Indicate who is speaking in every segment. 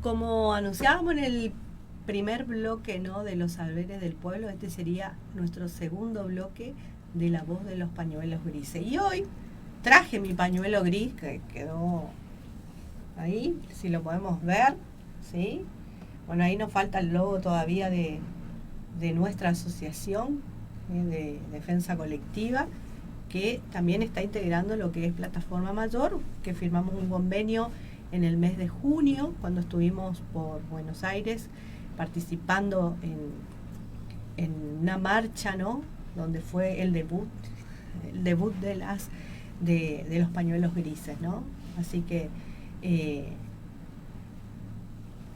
Speaker 1: como anunciábamos en el primer bloque, ¿no?, de los saberes del pueblo, este sería nuestro segundo bloque de La Voz de los Pañuelos Grises. Y hoy traje mi pañuelo gris, que quedó ahí, si lo podemos ver, ¿sí? Bueno, ahí nos falta el logo todavía de nuestra asociación de defensa colectiva, que también está integrando lo que es Plataforma Mayor, que firmamos un convenio en el mes de junio, cuando estuvimos por Buenos Aires participando en una marcha, ¿no?, donde fue el debut de los pañuelos grises, ¿no? Así que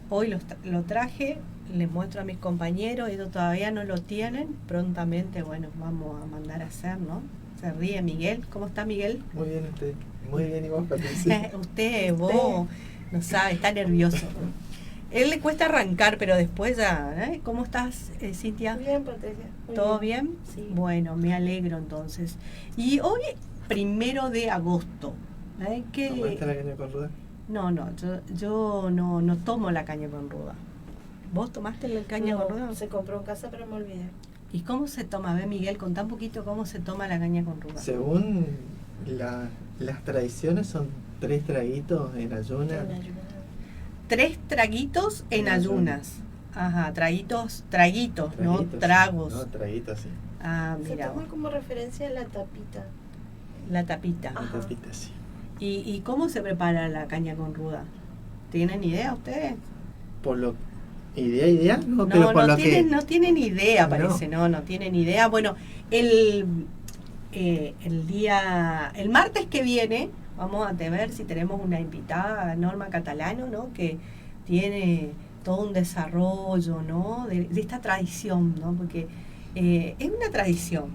Speaker 1: hoy lo traje, les muestro a mis compañeros, ellos todavía no lo tienen, prontamente, bueno, vamos a mandar a hacer, ¿no? Se ríe Miguel. ¿Cómo está Miguel?
Speaker 2: Muy bien usted. Muy bien, y vos, Patricia.
Speaker 1: Vos, no sabe, está nervioso. Él le cuesta arrancar, pero después ya, ¿eh? ¿Cómo estás, Cintia?
Speaker 3: Muy bien, Patricia.
Speaker 1: ¿Todo bien?
Speaker 3: Sí.
Speaker 1: Bueno, me alegro entonces. Y hoy, 1 de agosto.
Speaker 2: ¿Tomaste la caña con ruda?
Speaker 1: No, yo no tomo la caña con ruda. ¿Vos tomaste la caña con ruda?
Speaker 3: Se compró en casa, pero me olvidé.
Speaker 1: ¿Y cómo se toma? Ve, Miguel, contá un poquito cómo se toma la caña con ruda.
Speaker 2: Según las tradiciones, son 3 traguitos en ayunas.
Speaker 1: 3 traguitos en ayunas. Ajá, traguitos, no tragos.
Speaker 2: No, traguitos, sí.
Speaker 1: Ah,
Speaker 3: Se
Speaker 1: mira.
Speaker 3: toma como referencia a la tapita.
Speaker 1: La tapita.
Speaker 3: Ajá.
Speaker 2: La tapita, sí.
Speaker 1: ¿Y cómo se prepara la caña con ruda? ¿Tienen idea ustedes?
Speaker 2: Por lo... ¿Idea? No, pero por lo que...
Speaker 1: No tienen idea,
Speaker 2: No.
Speaker 1: parece, no tienen idea. Bueno, el martes que viene vamos a ver si tenemos una invitada, Norma Catalano, ¿no?, que tiene todo un desarrollo, ¿no?, de esta tradición, ¿no?, porque es una tradición,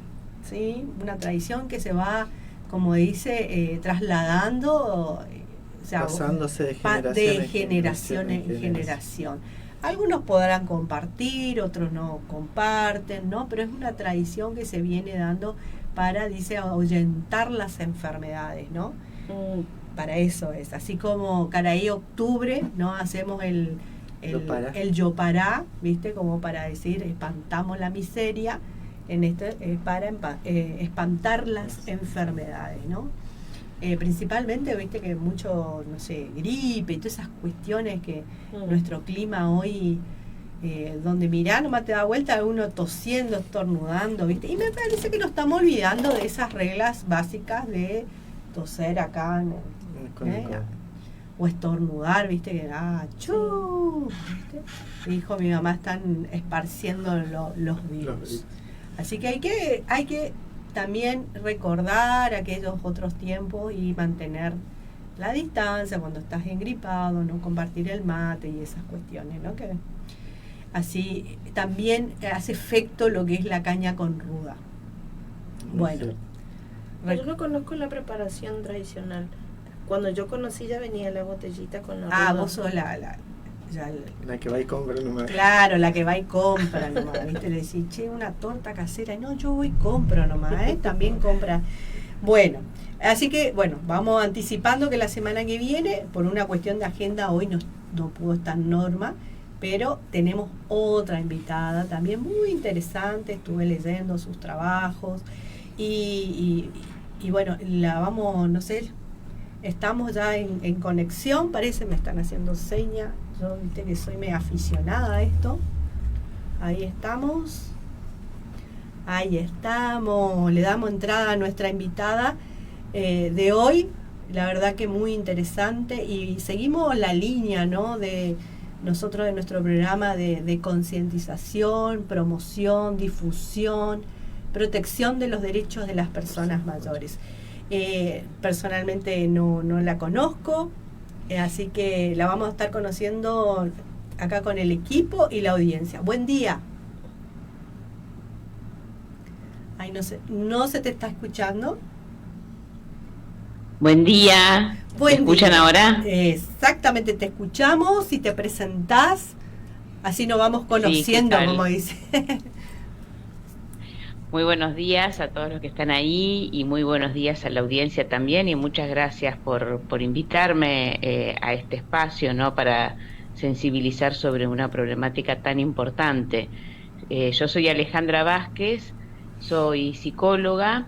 Speaker 1: ¿sí? Una tradición que se va, como dice, trasladando, o sea,
Speaker 2: pasándose de
Speaker 1: generación en generación. Algunos podrán compartir, otros no comparten, ¿no? Pero es una tradición que se viene dando para, dice, ahuyentar las enfermedades, ¿no? Para eso es. Así como Caraí Octubre, ¿no? Hacemos el Yopará, ¿viste? Como para decir, espantamos la miseria. En esto es para espantar las enfermedades, ¿no? Principalmente, viste que mucho, no sé, gripe y todas esas cuestiones que nuestro clima hoy, donde mirá, nomás te da vuelta uno tosiendo, estornudando, viste, y me parece que nos estamos olvidando de esas reglas básicas de toser acá, o estornudar, viste, que ¡chu! ¿Viste? Dijo mi mamá, están esparciendo los virus. Así que hay que también recordar aquellos otros tiempos y mantener la distancia cuando estás engripado, no compartir el mate y esas cuestiones, ¿no? Que así también hace efecto lo que es la caña con ruda. Bueno,
Speaker 3: yo no conozco la preparación tradicional. Cuando yo conocí ya venía la botellita con la ruda.
Speaker 1: vos sos la
Speaker 2: que va y compra nomás.
Speaker 1: Claro, la que va y compra nomás, ¿viste? Le decís, che, una torta casera. No, yo voy y compro nomás, también compra. Bueno, así que, bueno, vamos anticipando que la semana que viene, por una cuestión de agenda, hoy no pudo estar Norma, pero tenemos otra invitada también muy interesante. Estuve leyendo sus trabajos y bueno, la vamos, no sé, estamos ya en conexión, parece, me están haciendo señas. Yo, viste que soy medio aficionada a esto. Ahí estamos. Le damos entrada a nuestra invitada de hoy. La verdad que muy interesante. Y seguimos la línea, ¿no?, de nosotros, de nuestro programa de concientización, promoción, difusión, protección de los derechos de las personas mayores. Personalmente no la conozco. Así que la vamos a estar conociendo acá con el equipo y la audiencia. Buen día. Ay, no se te está escuchando.
Speaker 4: Buen día. ¿Me escuchan ahora?
Speaker 1: Exactamente, te escuchamos. Si te presentás, así nos vamos conociendo, como dice.
Speaker 4: Muy buenos días a todos los que están ahí y muy buenos días a la audiencia también, y muchas gracias por invitarme a este espacio, ¿no?, para sensibilizar sobre una problemática tan importante. Yo soy Alejandra Vázquez, soy psicóloga,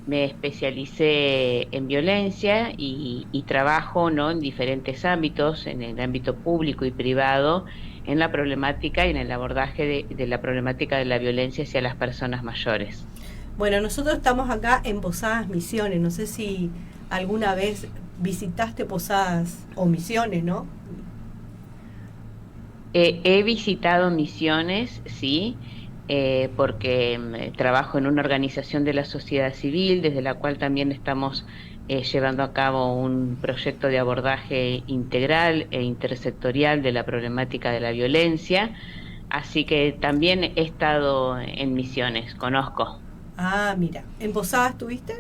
Speaker 4: me especialicé en violencia y trabajo, ¿no?, en diferentes ámbitos, en el ámbito público y privado, en la problemática y en el abordaje de la problemática de la violencia hacia las personas mayores.
Speaker 1: Bueno, nosotros estamos acá en Posadas Misiones. No sé si alguna vez visitaste Posadas o Misiones, ¿no?
Speaker 4: He visitado Misiones, sí, porque trabajo en una organización de la sociedad civil, desde la cual también estamos llevando a cabo un proyecto de abordaje integral e intersectorial de la problemática de la violencia, así que también he estado en Misiones, conozco.
Speaker 1: Ah, mira, ¿en Posadas estuviste?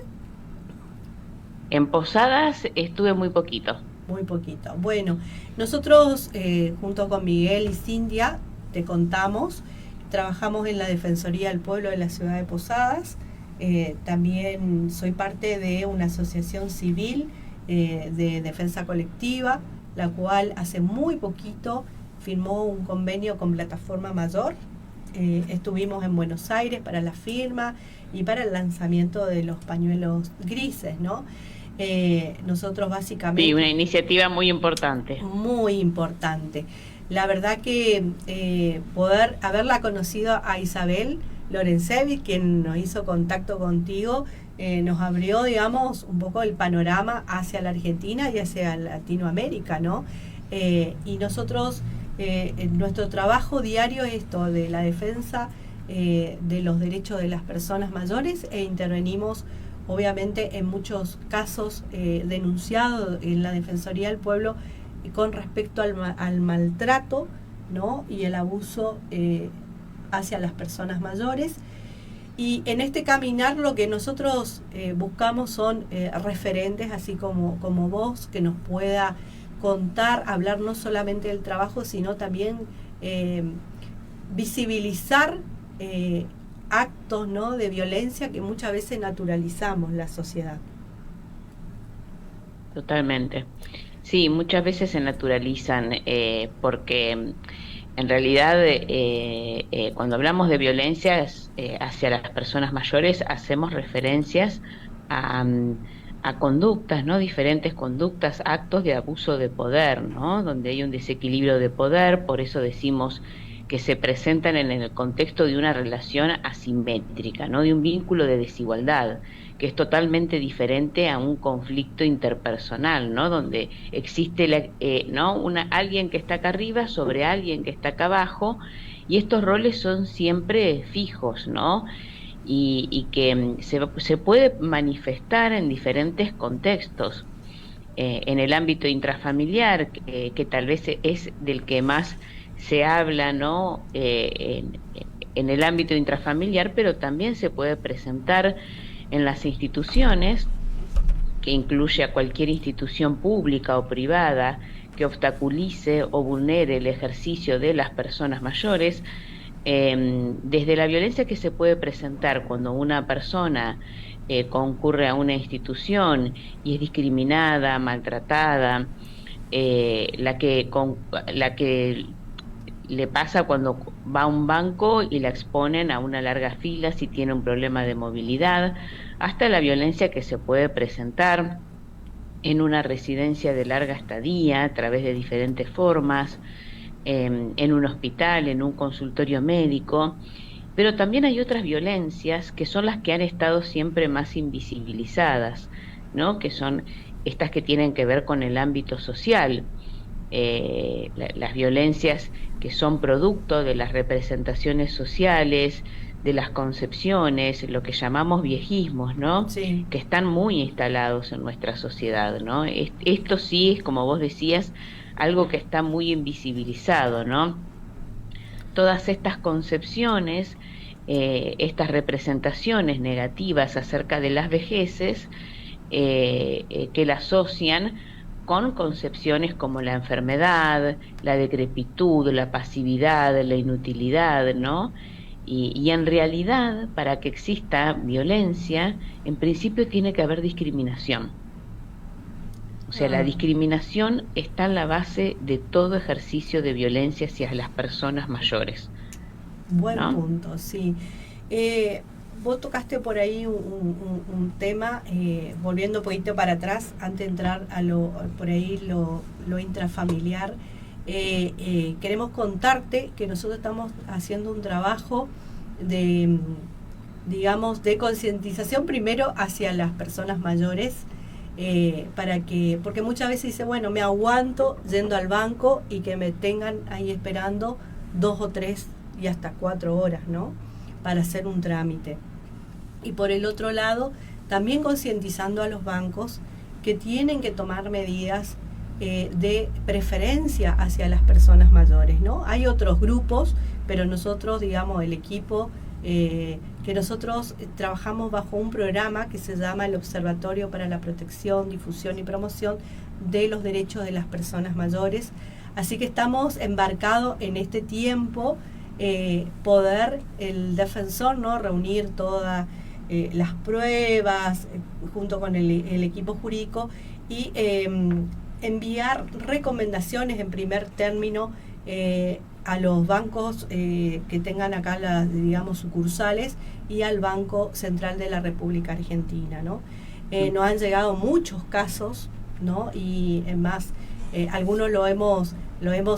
Speaker 4: En Posadas estuve muy poquito.
Speaker 1: Muy poquito. Bueno, nosotros junto con Miguel y Cintia, te contamos, trabajamos en la Defensoría del Pueblo de la ciudad de Posadas. También soy parte de una asociación civil de defensa colectiva, la cual hace muy poquito firmó un convenio con Plataforma Mayor. Estuvimos en Buenos Aires para la firma y para el lanzamiento de los pañuelos grises, ¿no? Nosotros básicamente...
Speaker 4: Sí, una iniciativa muy importante.
Speaker 1: Muy importante. La verdad que poder haberla conocido a Isabel Lorenzevich, quien nos hizo contacto contigo, nos abrió, digamos, un poco el panorama hacia la Argentina y hacia Latinoamérica, ¿no? Y nosotros, nuestro trabajo diario es esto, de la defensa de los derechos de las personas mayores, e intervenimos obviamente en muchos casos denunciados en la Defensoría del Pueblo con respecto al maltrato, ¿no?, y el abuso hacia las personas mayores. Y en este caminar lo que nosotros buscamos son referentes, así como vos, que nos pueda contar, hablar no solamente del trabajo, sino también visibilizar actos, ¿no?, de violencia que muchas veces naturalizamos la sociedad.
Speaker 4: Totalmente. Sí, muchas veces se naturalizan porque en realidad cuando hablamos de violencias hacia las personas mayores hacemos referencias a conductas, ¿no?, diferentes conductas, actos de abuso de poder, ¿no?, donde hay un desequilibrio de poder. Por eso decimos que se presentan en el contexto de una relación asimétrica, ¿no?, de un vínculo de desigualdad, que es totalmente diferente a un conflicto interpersonal, ¿no?, donde existe alguien que está acá arriba sobre alguien que está acá abajo, y estos roles son siempre fijos, ¿no?, y que se puede manifestar en diferentes contextos. En el ámbito intrafamiliar, que tal vez es del que más se habla, ¿no?, en el ámbito intrafamiliar, pero también se puede presentar en las instituciones, que incluye a cualquier institución pública o privada que obstaculice o vulnere el ejercicio de las personas mayores, desde la violencia que se puede presentar cuando una persona concurre a una institución y es discriminada, maltratada, la que le pasa cuando va a un banco y la exponen a una larga fila si tiene un problema de movilidad, hasta la violencia que se puede presentar en una residencia de larga estadía a través de diferentes formas, en un hospital, en un consultorio médico. Pero también hay otras violencias que son las que han estado siempre más invisibilizadas, ¿no?, que son estas que tienen que ver con el ámbito social. Las violencias que son producto de las representaciones sociales, de las concepciones, lo que llamamos viejismos, ¿no?,
Speaker 1: Sí.
Speaker 4: que están muy instalados en nuestra sociedad, ¿no? Esto sí es, como vos decías, algo que está muy invisibilizado, ¿no? Todas estas concepciones, estas representaciones negativas acerca de las vejeces, que la asocian con concepciones como la enfermedad, la decrepitud, la pasividad, la inutilidad, ¿no? Y en realidad, para que exista violencia, en principio tiene que haber discriminación. O sea, la discriminación está en la base de todo ejercicio de violencia hacia las personas mayores.
Speaker 1: Buen
Speaker 4: ¿no?
Speaker 1: punto, sí. Vos tocaste por ahí un tema, volviendo un poquito para atrás, antes de entrar a por ahí lo intrafamiliar. Queremos contarte que nosotros estamos haciendo un trabajo de, digamos, de concientización primero hacia las personas mayores, porque muchas veces dice, bueno, me aguanto yendo al banco y que me tengan ahí esperando 2 o 3 y hasta 4 horas, ¿no? Para hacer un trámite. Y por el otro lado, también concientizando a los bancos que tienen que tomar medidas de preferencia hacia las personas mayores, ¿no? Hay otros grupos, pero nosotros, digamos, el equipo, que nosotros trabajamos bajo un programa que se llama el Observatorio para la Protección, Difusión y Promoción de los Derechos de las Personas Mayores. Así que estamos embarcados en este tiempo, poder el defensor, ¿no?, reunir todas las pruebas junto con el equipo jurídico y enviar recomendaciones en primer término a los bancos que tengan acá digamos, sucursales y al Banco Central de la República Argentina, ¿no? Nos han llegado muchos casos, ¿no? Y es más, algunos lo hemos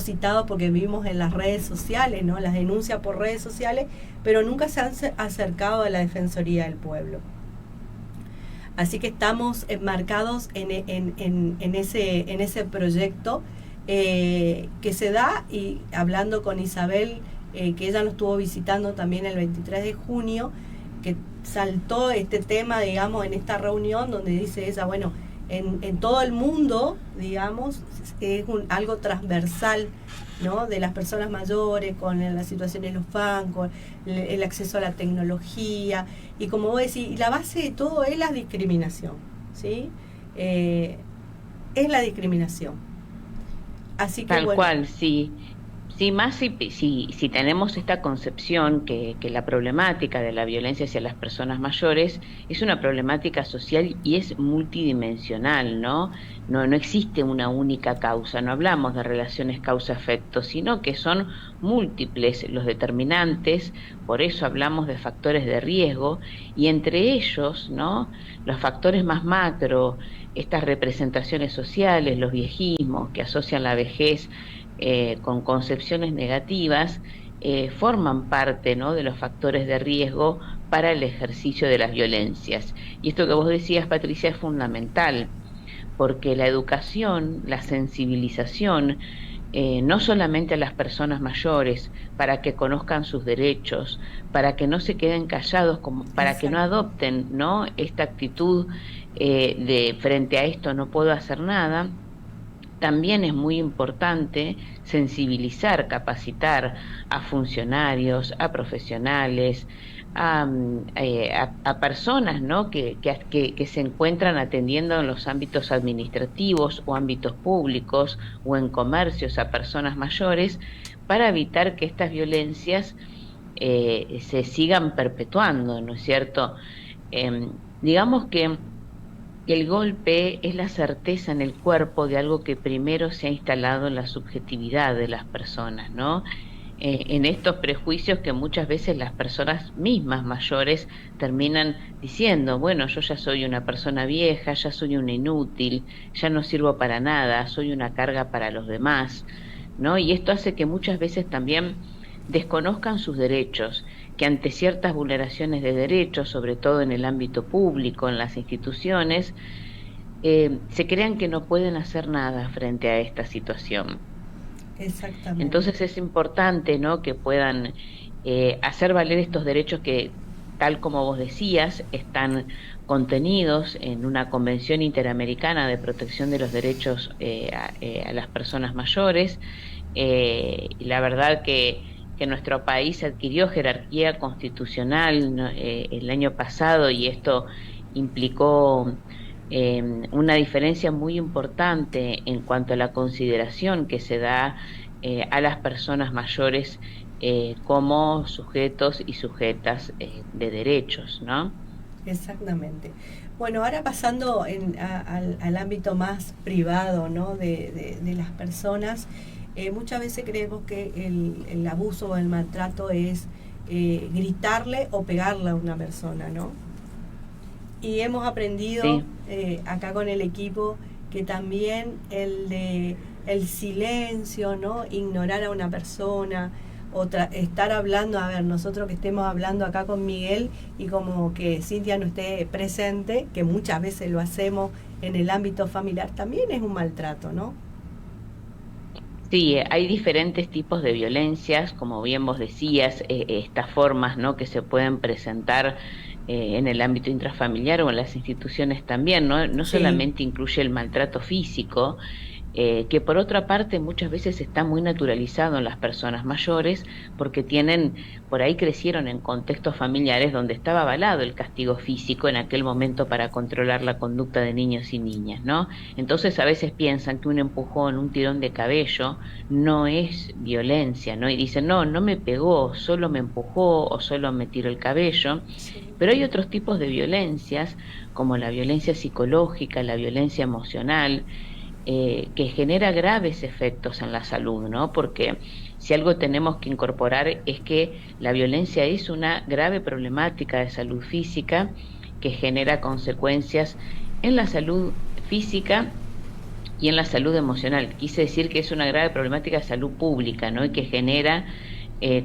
Speaker 1: citado porque vimos en las redes sociales, ¿no?, las denuncias por redes sociales, pero nunca se han acercado a la Defensoría del Pueblo. Así que estamos enmarcados en ese proyecto que se da, y hablando con Isabel, que ella nos estuvo visitando también el 23 de junio, que saltó este tema, digamos, en esta reunión donde dice ella, bueno, en todo el mundo, digamos, es algo transversal, ¿no?, de las personas mayores, con la situación en los bancos, el acceso a la tecnología, y como vos decís, la base de todo es la discriminación, ¿sí? Es la discriminación. Así que
Speaker 4: Tal
Speaker 1: bueno,
Speaker 4: cual, sí. Sí, más si tenemos esta concepción que la problemática de la violencia hacia las personas mayores es una problemática social y es multidimensional, ¿no? No existe una única causa, no hablamos de relaciones causa-efecto, sino que son múltiples los determinantes, por eso hablamos de factores de riesgo, y entre ellos, ¿no?, los factores más macro, estas representaciones sociales, los viejismos que asocian la vejez con concepciones negativas, forman parte, ¿no?, de los factores de riesgo para el ejercicio de las violencias. Y esto que vos decías, Patricia, es fundamental, porque la educación, la sensibilización, no solamente a las personas mayores, para que conozcan sus derechos, para que no se queden callados, para que no adopten, ¿no?, esta actitud de frente a esto no puedo hacer nada. También es muy importante sensibilizar, capacitar a funcionarios, a profesionales, a personas, ¿no?, que se encuentran atendiendo en los ámbitos administrativos o ámbitos públicos o en comercios a personas mayores, para evitar que estas violencias se sigan perpetuando, ¿no es cierto? Digamos que el golpe es la certeza en el cuerpo de algo que primero se ha instalado en la subjetividad de las personas, ¿no? En estos prejuicios que muchas veces las personas mismas mayores terminan diciendo, bueno, yo ya soy una persona vieja, ya soy una inútil, ya no sirvo para nada, soy una carga para los demás, ¿no? Y esto hace que muchas veces también desconozcan sus derechos, que ante ciertas vulneraciones de derechos, sobre todo en el ámbito público, en las instituciones, se crean que no pueden hacer nada frente a esta situación.
Speaker 1: exactamente.
Speaker 4: Entonces es importante, ¿no?, que puedan hacer valer estos derechos que, tal como vos decías, están contenidos en una Convención Interamericana de Protección de los Derechos a las Personas Mayores. Y la verdad que nuestro país adquirió jerarquía constitucional, ¿no?, el año pasado, y esto implicó una diferencia muy importante en cuanto a la consideración que se da a las personas mayores como sujetos y sujetas de derechos, ¿no?
Speaker 1: Exactamente. Bueno, ahora pasando al ámbito más privado, ¿no? de las personas, muchas veces creemos que el abuso o el maltrato es gritarle o pegarle a una persona, ¿no? Y hemos aprendido acá con el equipo que también el silencio, ¿no? Ignorar a una persona, estar hablando, a ver, nosotros que estemos hablando acá con Miguel y como que Cintia no esté presente, que muchas veces lo hacemos en el ámbito familiar, también es un maltrato, ¿no?
Speaker 4: Sí, hay diferentes tipos de violencias, como bien vos decías, estas formas, ¿no?, que se pueden presentar en el ámbito intrafamiliar o en las instituciones también, ¿no? No
Speaker 1: Sí.
Speaker 4: solamente incluye el maltrato físico, que por otra parte muchas veces está muy naturalizado en las personas mayores porque por ahí crecieron en contextos familiares donde estaba avalado el castigo físico en aquel momento para controlar la conducta de niños y niñas, ¿no? Entonces a veces piensan que un empujón, un tirón de cabello no es violencia, ¿no? Y dicen, no, no me pegó, solo me empujó o solo me tiró el cabello.
Speaker 1: Sí.
Speaker 4: Pero hay otros tipos de violencias, como la violencia psicológica, la violencia emocional, que genera graves efectos en la salud, ¿no? Porque si algo tenemos que incorporar es que la violencia es una grave problemática de salud física que genera consecuencias en la salud física y en la salud emocional. Quise decir que es una grave problemática de salud pública, ¿no? Y que genera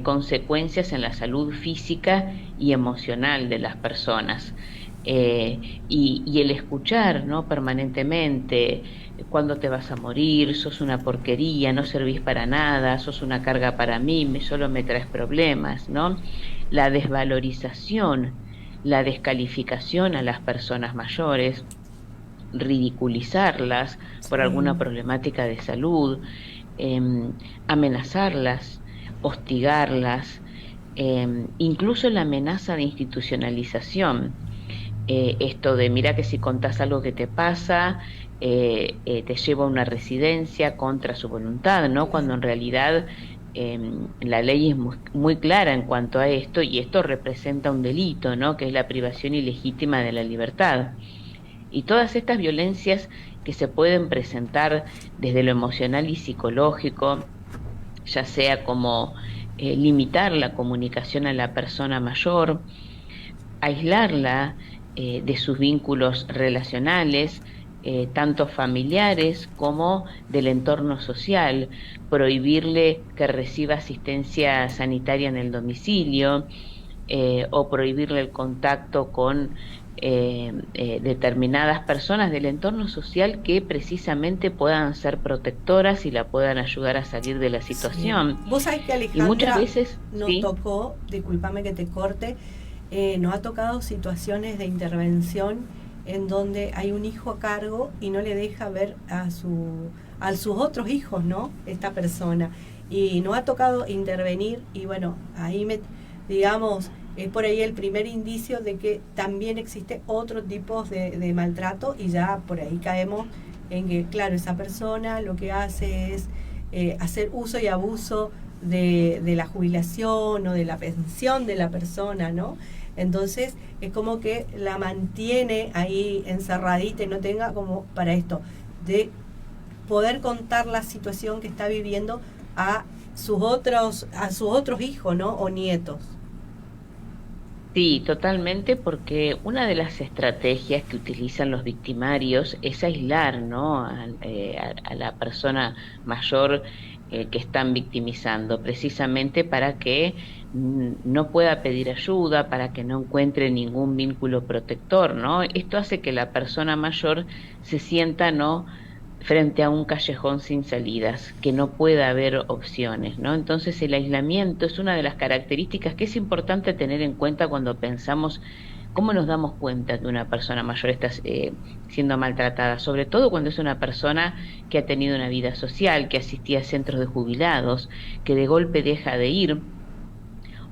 Speaker 4: consecuencias en la salud física y emocional de las personas. Y el escuchar, ¿no?, permanentemente, cuándo te vas a morir, sos una porquería, no servís para nada, sos una carga para mí, solo me traes problemas, ¿no? La desvalorización, la descalificación a las personas mayores, ridiculizarlas por alguna
Speaker 1: Sí.
Speaker 4: problemática de salud, amenazarlas, hostigarlas, incluso la amenaza de institucionalización. Esto de mira que si contás algo que te pasa, te llevo a una residencia contra su voluntad, ¿no? Cuando en realidad la ley es muy clara en cuanto a esto, y esto representa un delito, ¿no?, que es la privación ilegítima de la libertad. Y todas estas violencias que se pueden presentar desde lo emocional y psicológico, ya sea como limitar la comunicación a la persona mayor, aislarla de sus vínculos relacionales, tanto familiares como del entorno social, prohibirle que reciba asistencia sanitaria en el domicilio, o prohibirle el contacto con determinadas personas del entorno social que precisamente puedan ser protectoras y la puedan ayudar a salir de la
Speaker 1: Sí.
Speaker 4: situación.
Speaker 1: Vos sabés que,
Speaker 4: Y muchas
Speaker 1: Alejandra,
Speaker 4: veces,
Speaker 1: nos
Speaker 4: sí,
Speaker 1: tocó, discúlpame que te corte, nos ha tocado situaciones de intervención en donde hay un hijo a cargo y no le deja ver a sus otros hijos, ¿no? Esta persona. Y nos ha tocado intervenir y bueno, ahí digamos, es por ahí el primer indicio de que también existe otro tipo de maltrato, y ya por ahí caemos en que, claro, esa persona lo que hace es hacer uso y abuso de la jubilación o de la pensión de la persona, ¿no? Entonces es como que la mantiene ahí encerradita y no tenga como para esto, de poder contar la situación que está viviendo a sus otros hijos, ¿no? O nietos.
Speaker 4: sí, totalmente, porque una de las estrategias que utilizan los victimarios es aislar, ¿no?, a la persona mayor que están victimizando, precisamente para que no pueda pedir ayuda, para que no encuentre ningún vínculo protector, ¿no? Esto hace que la persona mayor se sienta, ¿no?, frente a un callejón sin salidas, que no pueda haber opciones, ¿no? Entonces el aislamiento es una de las características que es importante tener en cuenta cuando pensamos cómo nos damos cuenta que una persona mayor está siendo maltratada, sobre todo cuando es una persona que ha tenido una vida social, que asistía a centros de jubilados, que de golpe deja de ir,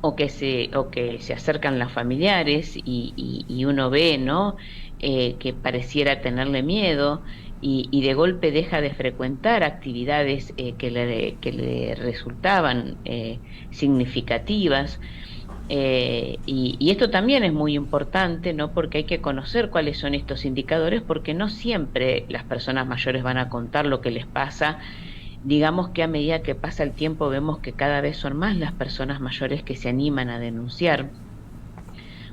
Speaker 4: o que se acercan las familiares y uno ve, ¿no?, que pareciera tenerle miedo, y de golpe deja de frecuentar actividades que le resultaban significativas. Y esto también es muy importante, ¿no? Porque hay que conocer cuáles son estos indicadores, porque no siempre las personas mayores van a contar lo que les pasa. Digamos que a medida que pasa el tiempo vemos que cada vez son más las personas mayores que se animan a denunciar,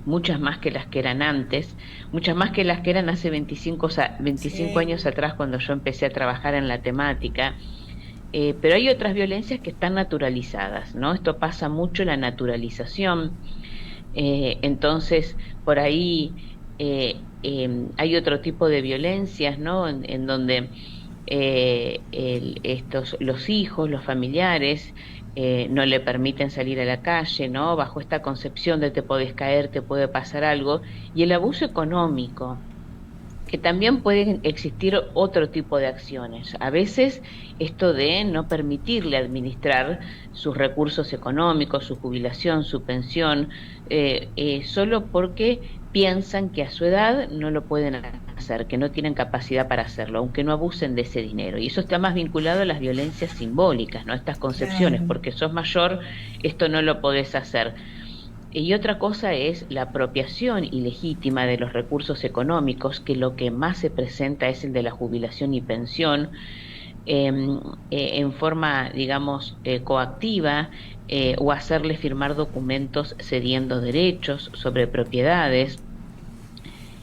Speaker 4: muchas más que las que eran antes, muchas más que las que eran hace 25
Speaker 1: Sí,
Speaker 4: años atrás cuando yo empecé a trabajar en la temática. Pero hay otras violencias que están naturalizadas, ¿no? Esto pasa mucho, la naturalización. Entonces, por ahí hay otro tipo de violencias, ¿no? En donde los hijos, los familiares, no le permiten salir a la calle, ¿no? Bajo esta concepción de te podés caer, te puede pasar algo. Y el abuso económico, que también pueden existir otro tipo de acciones. A veces esto de no permitirle administrar sus recursos económicos, su jubilación, su pensión, solo porque piensan que a su edad no lo pueden hacer, que no tienen capacidad para hacerlo, aunque no abusen de ese dinero. Y eso está más vinculado a las violencias simbólicas, ¿no? Estas concepciones,
Speaker 1: claro.
Speaker 4: porque sos mayor, esto no lo podés hacer. Y otra cosa es la apropiación ilegítima de los recursos económicos, que lo que más se presenta es el de la jubilación y pensión, en forma, digamos, coactiva, o hacerle firmar documentos cediendo derechos sobre propiedades.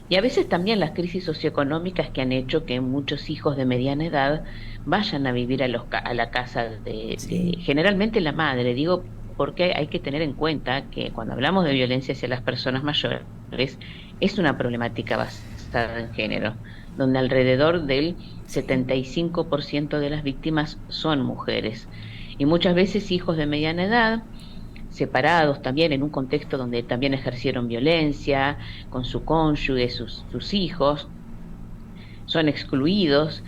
Speaker 4: Y a veces también las crisis socioeconómicas que han hecho que muchos hijos de mediana edad vayan a vivir a la casa
Speaker 1: Sí,
Speaker 4: generalmente la madre, digo, porque hay que tener en cuenta que cuando hablamos de violencia hacia las personas mayores, es una problemática basada en género, donde alrededor del
Speaker 1: sí,
Speaker 4: 75% de las víctimas son mujeres. Y muchas veces hijos de mediana edad, separados también en un contexto donde también ejercieron violencia con su cónyuge, sus hijos, son excluidos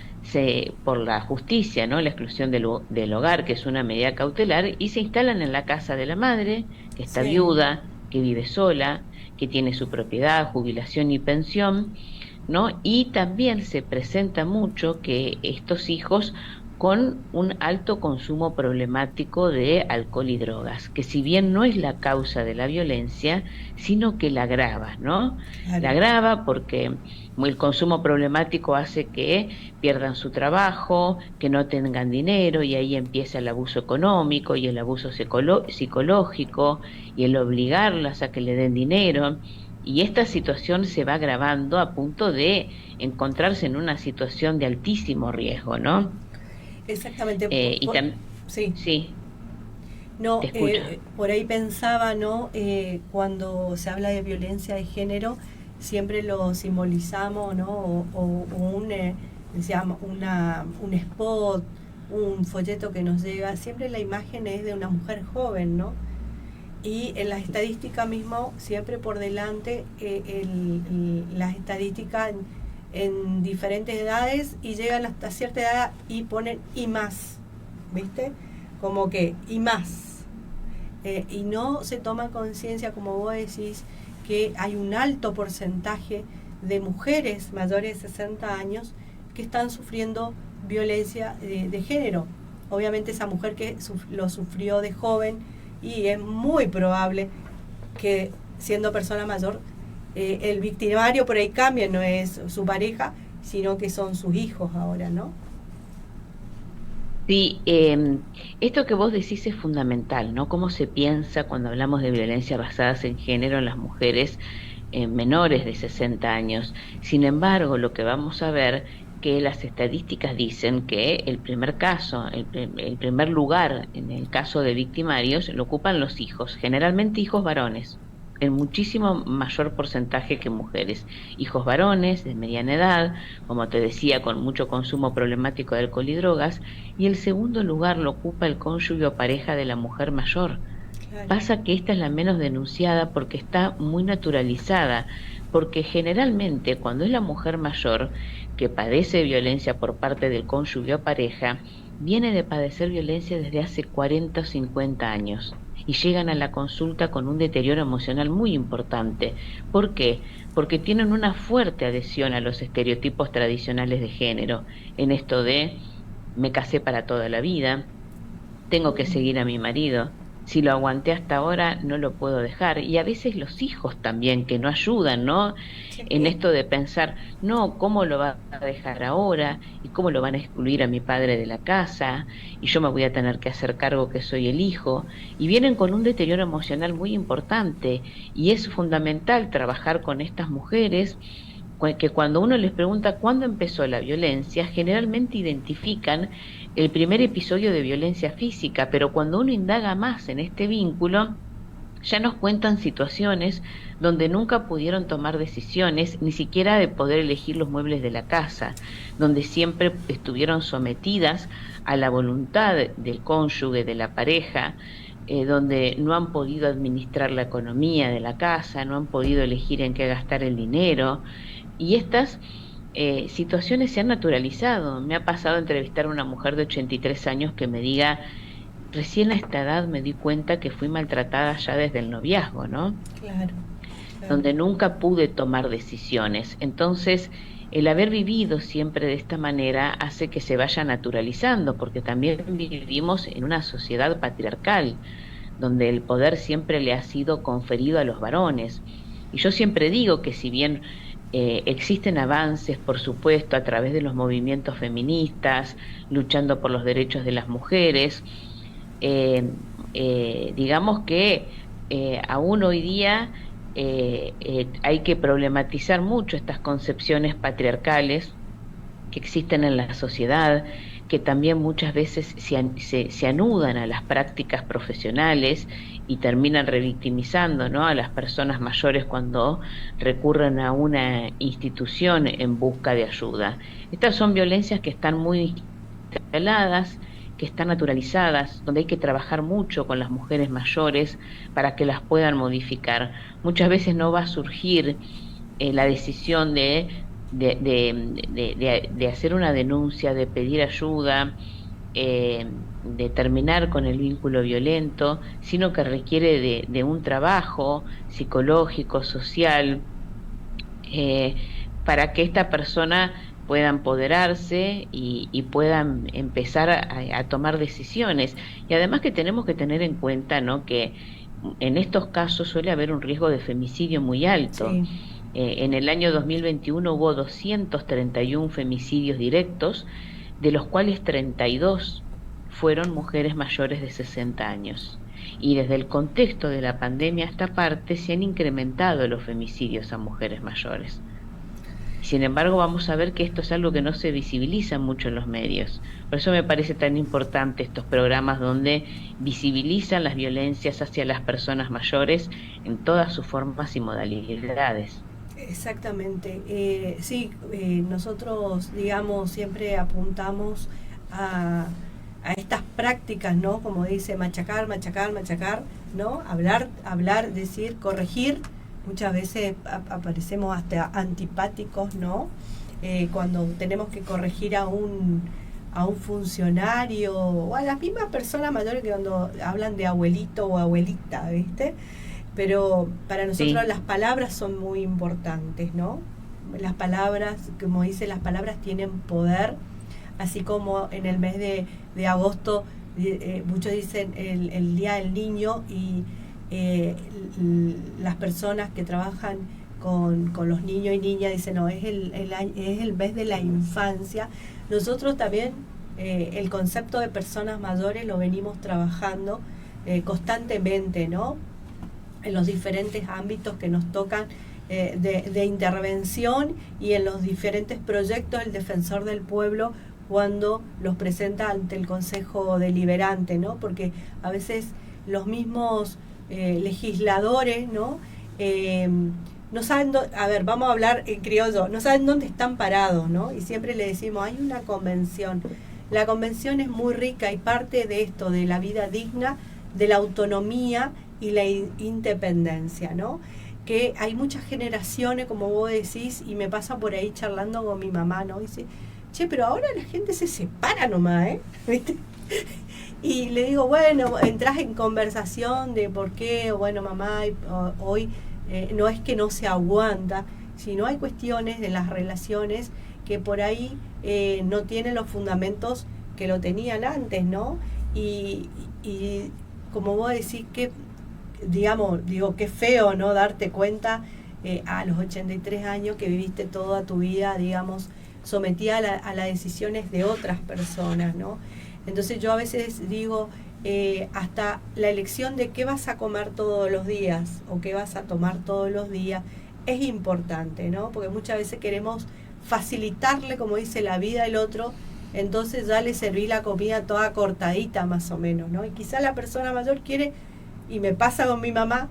Speaker 4: por la justicia, ¿no? La exclusión del hogar, que es una medida cautelar, y se instalan en la casa de la madre, que está
Speaker 1: sí.
Speaker 4: viuda, que vive sola, que tiene su propiedad, jubilación y pensión, ¿no? Y también se presenta mucho que estos hijos con un alto consumo problemático de alcohol y drogas, que si bien no es la causa de la violencia, sino que la agrava, ¿no? La
Speaker 1: Claro.
Speaker 4: agrava porque el consumo problemático hace que pierdan su trabajo, que no tengan dinero, y ahí empieza el abuso económico y el abuso psicológico y el obligarlas a que le den dinero. Y esta situación se va agravando a punto de encontrarse en una situación de altísimo riesgo, ¿no?
Speaker 1: Exactamente.
Speaker 4: Y también,
Speaker 1: Sí.
Speaker 4: sí,
Speaker 1: No,
Speaker 4: te escucho.
Speaker 1: por ahí pensaba, ¿no? Cuando se habla de violencia de género, siempre lo simbolizamos, ¿no? O decíamos, un spot, un folleto que nos llega, siempre la imagen es de una mujer joven, ¿no? Y en las estadísticas mismo, siempre por delante, las estadísticas en diferentes edades y llegan hasta cierta edad y ponen y más, ¿viste? Como que y más. Y no se toma conciencia, como vos decís, que hay un alto porcentaje de mujeres mayores de 60 años que están sufriendo violencia de género. Obviamente esa mujer que lo sufrió de joven, y es muy probable que siendo persona mayor el victimario por ahí cambie, no es su pareja, sino que son sus hijos ahora, ¿no?
Speaker 4: Sí, esto que vos decís es fundamental, ¿no? Cómo se piensa cuando hablamos de violencia basadas en género en las mujeres menores de 60 años. Sin embargo, lo que vamos a ver que las estadísticas dicen que el primer caso, el primer lugar en el caso de victimarios lo ocupan los hijos, generalmente hijos varones, en muchísimo mayor porcentaje que mujeres. Hijos varones de mediana edad, como te decía, con mucho consumo problemático de alcohol y drogas, y el segundo lugar lo ocupa el cónyuge o pareja de la mujer mayor.
Speaker 1: Claro.
Speaker 4: Pasa que esta es la menos denunciada porque está muy naturalizada, porque generalmente cuando es la mujer mayor que padece violencia por parte del cónyuge o pareja, viene de padecer violencia desde hace 40 o 50 años y llegan a la consulta con un deterioro emocional muy importante. ¿Por qué? Porque tienen una fuerte adhesión a los estereotipos tradicionales de género, en esto de me casé para toda la vida, tengo que seguir a mi marido, si lo aguanté hasta ahora, no lo puedo dejar. Y a veces los hijos también, que no ayudan, ¿no? En
Speaker 1: Sí.
Speaker 4: esto de pensar, no, ¿cómo lo va a dejar ahora? ¿Y cómo lo van a excluir a mi padre de la casa? Y yo me voy a tener que hacer cargo que soy el hijo. Y vienen con un deterioro emocional muy importante. Y es fundamental trabajar con estas mujeres que cuando uno les pregunta cuándo empezó la violencia, generalmente identifican el primer episodio de violencia física, pero cuando uno indaga más en este vínculo, ya nos cuentan situaciones donde nunca pudieron tomar decisiones, ni siquiera de poder elegir los muebles de la casa, donde siempre estuvieron sometidas a la voluntad del cónyuge, de la pareja, donde no han podido administrar la economía de la casa, no han podido elegir en qué gastar el dinero, y estas situaciones se han naturalizado. Me ha pasado entrevistar a una mujer de 83 años que me diga, recién a esta edad me di cuenta que fui maltratada ya desde el noviazgo, ¿no?
Speaker 1: Claro, claro.
Speaker 4: Donde nunca pude tomar decisiones. Entonces, el haber vivido siempre de esta manera hace que se vaya naturalizando, porque también vivimos en una sociedad patriarcal, donde el poder siempre le ha sido conferido a los varones. Y yo siempre digo que si bien existen avances, por supuesto, a través de los movimientos feministas, luchando por los derechos de las mujeres, digamos que aún hoy día hay que problematizar mucho estas concepciones patriarcales que existen en la sociedad, que también muchas veces se anudan a las prácticas profesionales y terminan revictimizando, ¿no?, a las personas mayores cuando recurren a una institución en busca de ayuda. Estas son violencias que están muy instaladas, que están naturalizadas, donde hay que trabajar mucho con las mujeres mayores para que las puedan modificar. Muchas veces no va a surgir la decisión de hacer una denuncia, de pedir ayuda, de terminar con el vínculo violento, sino que requiere de un trabajo psicológico, social, para que esta persona pueda empoderarse y puedan empezar a tomar decisiones. Y además que tenemos que tener en cuenta, ¿no?, que en estos casos suele haber un riesgo de femicidio muy alto.
Speaker 1: Sí.
Speaker 4: En el año 2021 hubo 231 femicidios directos, de los cuales 32 fueron mujeres mayores de 60 años. Y desde el contexto de la pandemia a esta parte se han incrementado los femicidios a mujeres mayores. Sin embargo, vamos a ver que esto es algo que no se visibiliza mucho en los medios. Por eso me parece tan importante estos programas donde visibilizan las violencias hacia las personas mayores en todas sus formas y modalidades.
Speaker 1: Exactamente. Sí, nosotros, digamos, siempre apuntamos a estas prácticas, ¿no? Como dice, machacar, machacar, machacar, ¿no? Hablar, decir, corregir. Muchas veces aparecemos hasta antipáticos, ¿no? Cuando tenemos que corregir a un funcionario o a las mismas personas mayores que cuando hablan de abuelito o abuelita, ¿viste? Pero para nosotros
Speaker 4: Sí.
Speaker 1: las palabras son muy importantes, ¿no? Las palabras, como dice, las palabras tienen poder, así como en el mes de agosto, muchos dicen el Día del Niño, y las personas que trabajan con los niños y niñas dicen, no, es el mes de la infancia. Nosotros también el concepto de personas mayores lo venimos trabajando constantemente, ¿no?, en los diferentes ámbitos que nos tocan de intervención y en los diferentes proyectos del Defensor del Pueblo cuando los presenta ante el Consejo Deliberante, ¿no? Porque a veces los mismos legisladores, ¿no? No saben, a ver, vamos a hablar en criollo, no saben dónde están parados, ¿no? Y siempre le decimos, hay una convención. La convención es muy rica y parte de esto, de la vida digna, de la autonomía y la independencia, ¿no? Que hay muchas generaciones, como vos decís, y me pasa por ahí charlando con mi mamá, ¿no? Dice, che, pero ahora la gente se separa nomás, ¿viste? Y le digo, bueno, entras en conversación de por qué, bueno, mamá, hoy no es que no se aguanta, sino hay cuestiones de las relaciones que por ahí no tienen los fundamentos que lo tenían antes, ¿no? Y como vos decís, que digo, qué feo, ¿no? Darte cuenta a los 83 años que viviste toda tu vida, digamos, sometida a las decisiones de otras personas, ¿no? Entonces yo a veces digo, hasta la elección de qué vas a comer todos los días o qué vas a tomar todos los días es importante, ¿no? Porque muchas veces queremos facilitarle, como dice, la vida al otro, entonces ya le serví la comida toda cortadita más o menos, ¿no? Y quizá la persona mayor quiere, y me pasa con mi mamá,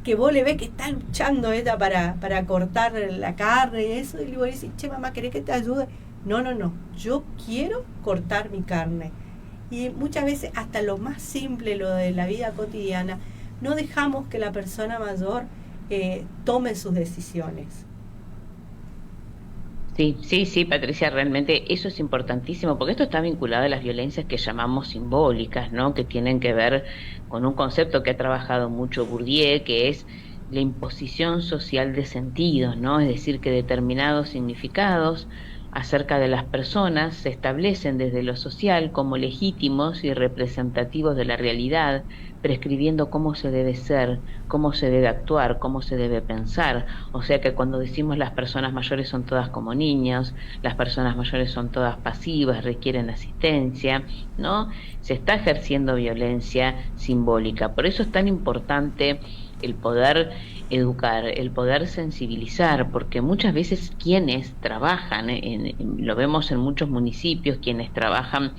Speaker 1: que vos le ves que está luchando ella para cortar la carne y eso, y le voy a decir, che mamá, ¿querés que te ayude? No, yo quiero cortar mi carne. Y muchas veces hasta lo más simple, lo de la vida cotidiana, no dejamos que la persona mayor tome sus decisiones.
Speaker 4: Sí, Patricia, realmente eso es importantísimo, porque esto está vinculado a las violencias que llamamos simbólicas, ¿no? Que tienen que ver con un concepto que ha trabajado mucho Bourdieu, que es la imposición social de sentidos, ¿no? Es decir, que determinados significados acerca de las personas se establecen desde lo social como legítimos y representativos de la realidad, prescribiendo cómo se debe ser, cómo se debe actuar, cómo se debe pensar. O sea que cuando decimos las personas mayores son todas como niños, las personas mayores son todas pasivas, requieren asistencia, ¿no? Se está ejerciendo violencia simbólica. Por eso es tan importante el poder educar, el poder sensibilizar, porque muchas veces quienes trabajan, lo vemos en muchos municipios, quienes trabajan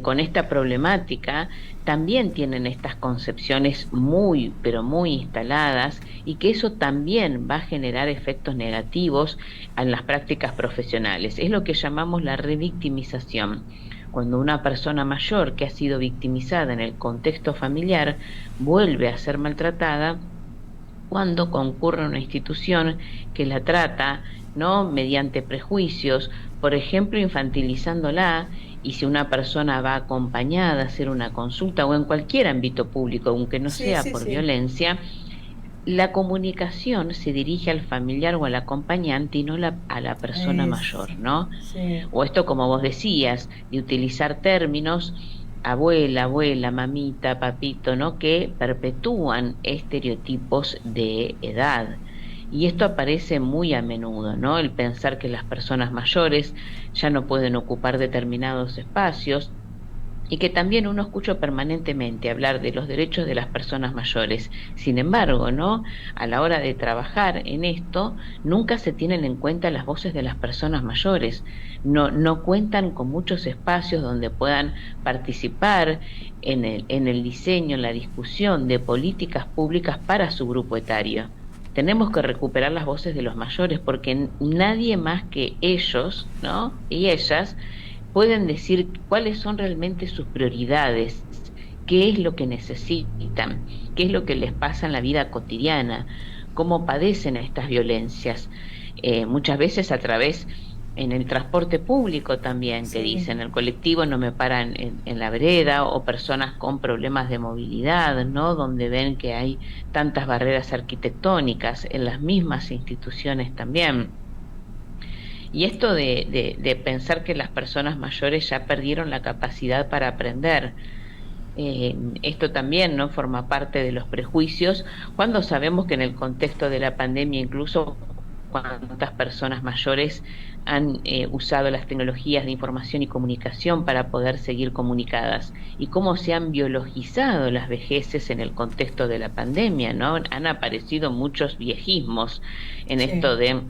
Speaker 4: con esta problemática, también tienen estas concepciones pero muy instaladas, y que eso también va a generar efectos negativos en las prácticas profesionales. Es lo que llamamos la revictimización. Cuando una persona mayor que ha sido victimizada en el contexto familiar vuelve a ser maltratada, cuando concurre a una institución que la trata, ¿no?, mediante prejuicios, por ejemplo, infantilizándola, y si una persona va acompañada a hacer una consulta o en cualquier ámbito público, aunque no sea por violencia, la comunicación se dirige al familiar o al acompañante y no a la persona mayor, ¿no? Sí. O esto, como vos decías, de utilizar términos abuela, mamita, papito, ¿no?, que perpetúan estereotipos de edad. Y esto aparece muy a menudo, ¿no? El pensar que las personas mayores ya no pueden ocupar determinados espacios, y que también uno escucha permanentemente hablar de los derechos de las personas mayores. Sin embargo, ¿no?, a la hora de trabajar en esto, nunca se tienen en cuenta las voces de las personas mayores. No cuentan con muchos espacios donde puedan participar en el diseño, en la discusión de políticas públicas para su grupo etario. Tenemos que recuperar las voces de los mayores, porque nadie más que ellos, ¿no?, y ellas pueden decir cuáles son realmente sus prioridades, qué es lo que necesitan, qué es lo que les pasa en la vida cotidiana, cómo padecen estas violencias. Muchas veces a través, en el transporte público también, que dicen, el colectivo no me para en la vereda, o personas con problemas de movilidad, ¿no?, donde ven que hay tantas barreras arquitectónicas en las mismas instituciones también. Y esto de pensar que las personas mayores ya perdieron la capacidad para aprender, esto también no forma parte de los prejuicios, cuando sabemos que en el contexto de la pandemia, incluso cuántas personas mayores han usado las tecnologías de información y comunicación para poder seguir comunicadas, y cómo se han biologizado las vejeces en el contexto de la pandemia, ¿no? Han aparecido muchos viejismos en esto de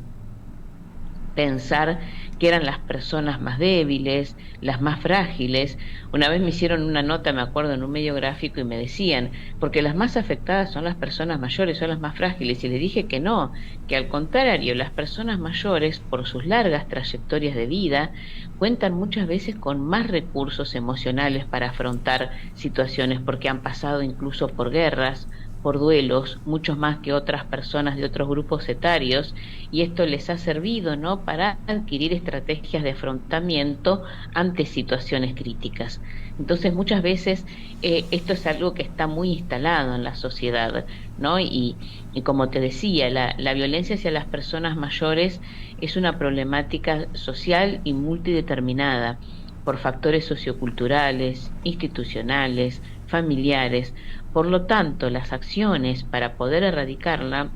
Speaker 4: pensar que eran las personas más débiles, las más frágiles. Una vez me hicieron una nota, me acuerdo, en un medio gráfico, y me decían, porque las más afectadas son las personas mayores, son las más frágiles, y les dije que no, que al contrario, las personas mayores, por sus largas trayectorias de vida, cuentan muchas veces con más recursos emocionales para afrontar situaciones, porque han pasado incluso por guerras, por duelos, muchos más que otras personas de otros grupos etarios, y esto les ha servido, ¿no?, para adquirir estrategias de afrontamiento ante situaciones críticas. Entonces, muchas veces esto es algo que está muy instalado en la sociedad, ¿no? Y como te decía, la violencia hacia las personas mayores es una problemática social y multideterminada por factores socioculturales, institucionales, familiares. Por lo tanto, las acciones para poder erradicarla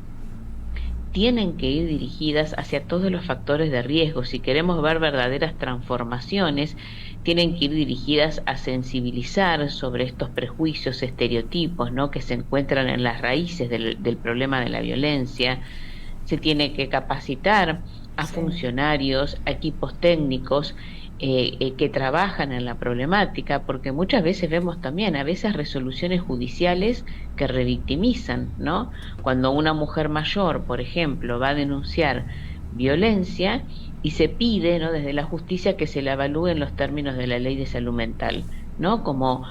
Speaker 4: tienen que ir dirigidas hacia todos los factores de riesgo. Si queremos ver verdaderas transformaciones, tienen que ir dirigidas a sensibilizar sobre estos prejuicios, estereotipos, ¿no?, que se encuentran en las raíces del problema de la violencia. Se tiene que capacitar a funcionarios, a equipos técnicos que trabajan en la problemática, porque muchas veces vemos también a veces resoluciones judiciales que revictimizan, ¿no? Cuando una mujer mayor, por ejemplo, va a denunciar violencia y se pide, ¿no?, desde la justicia que se la evalúe en los términos de la ley de salud mental, ¿no? Como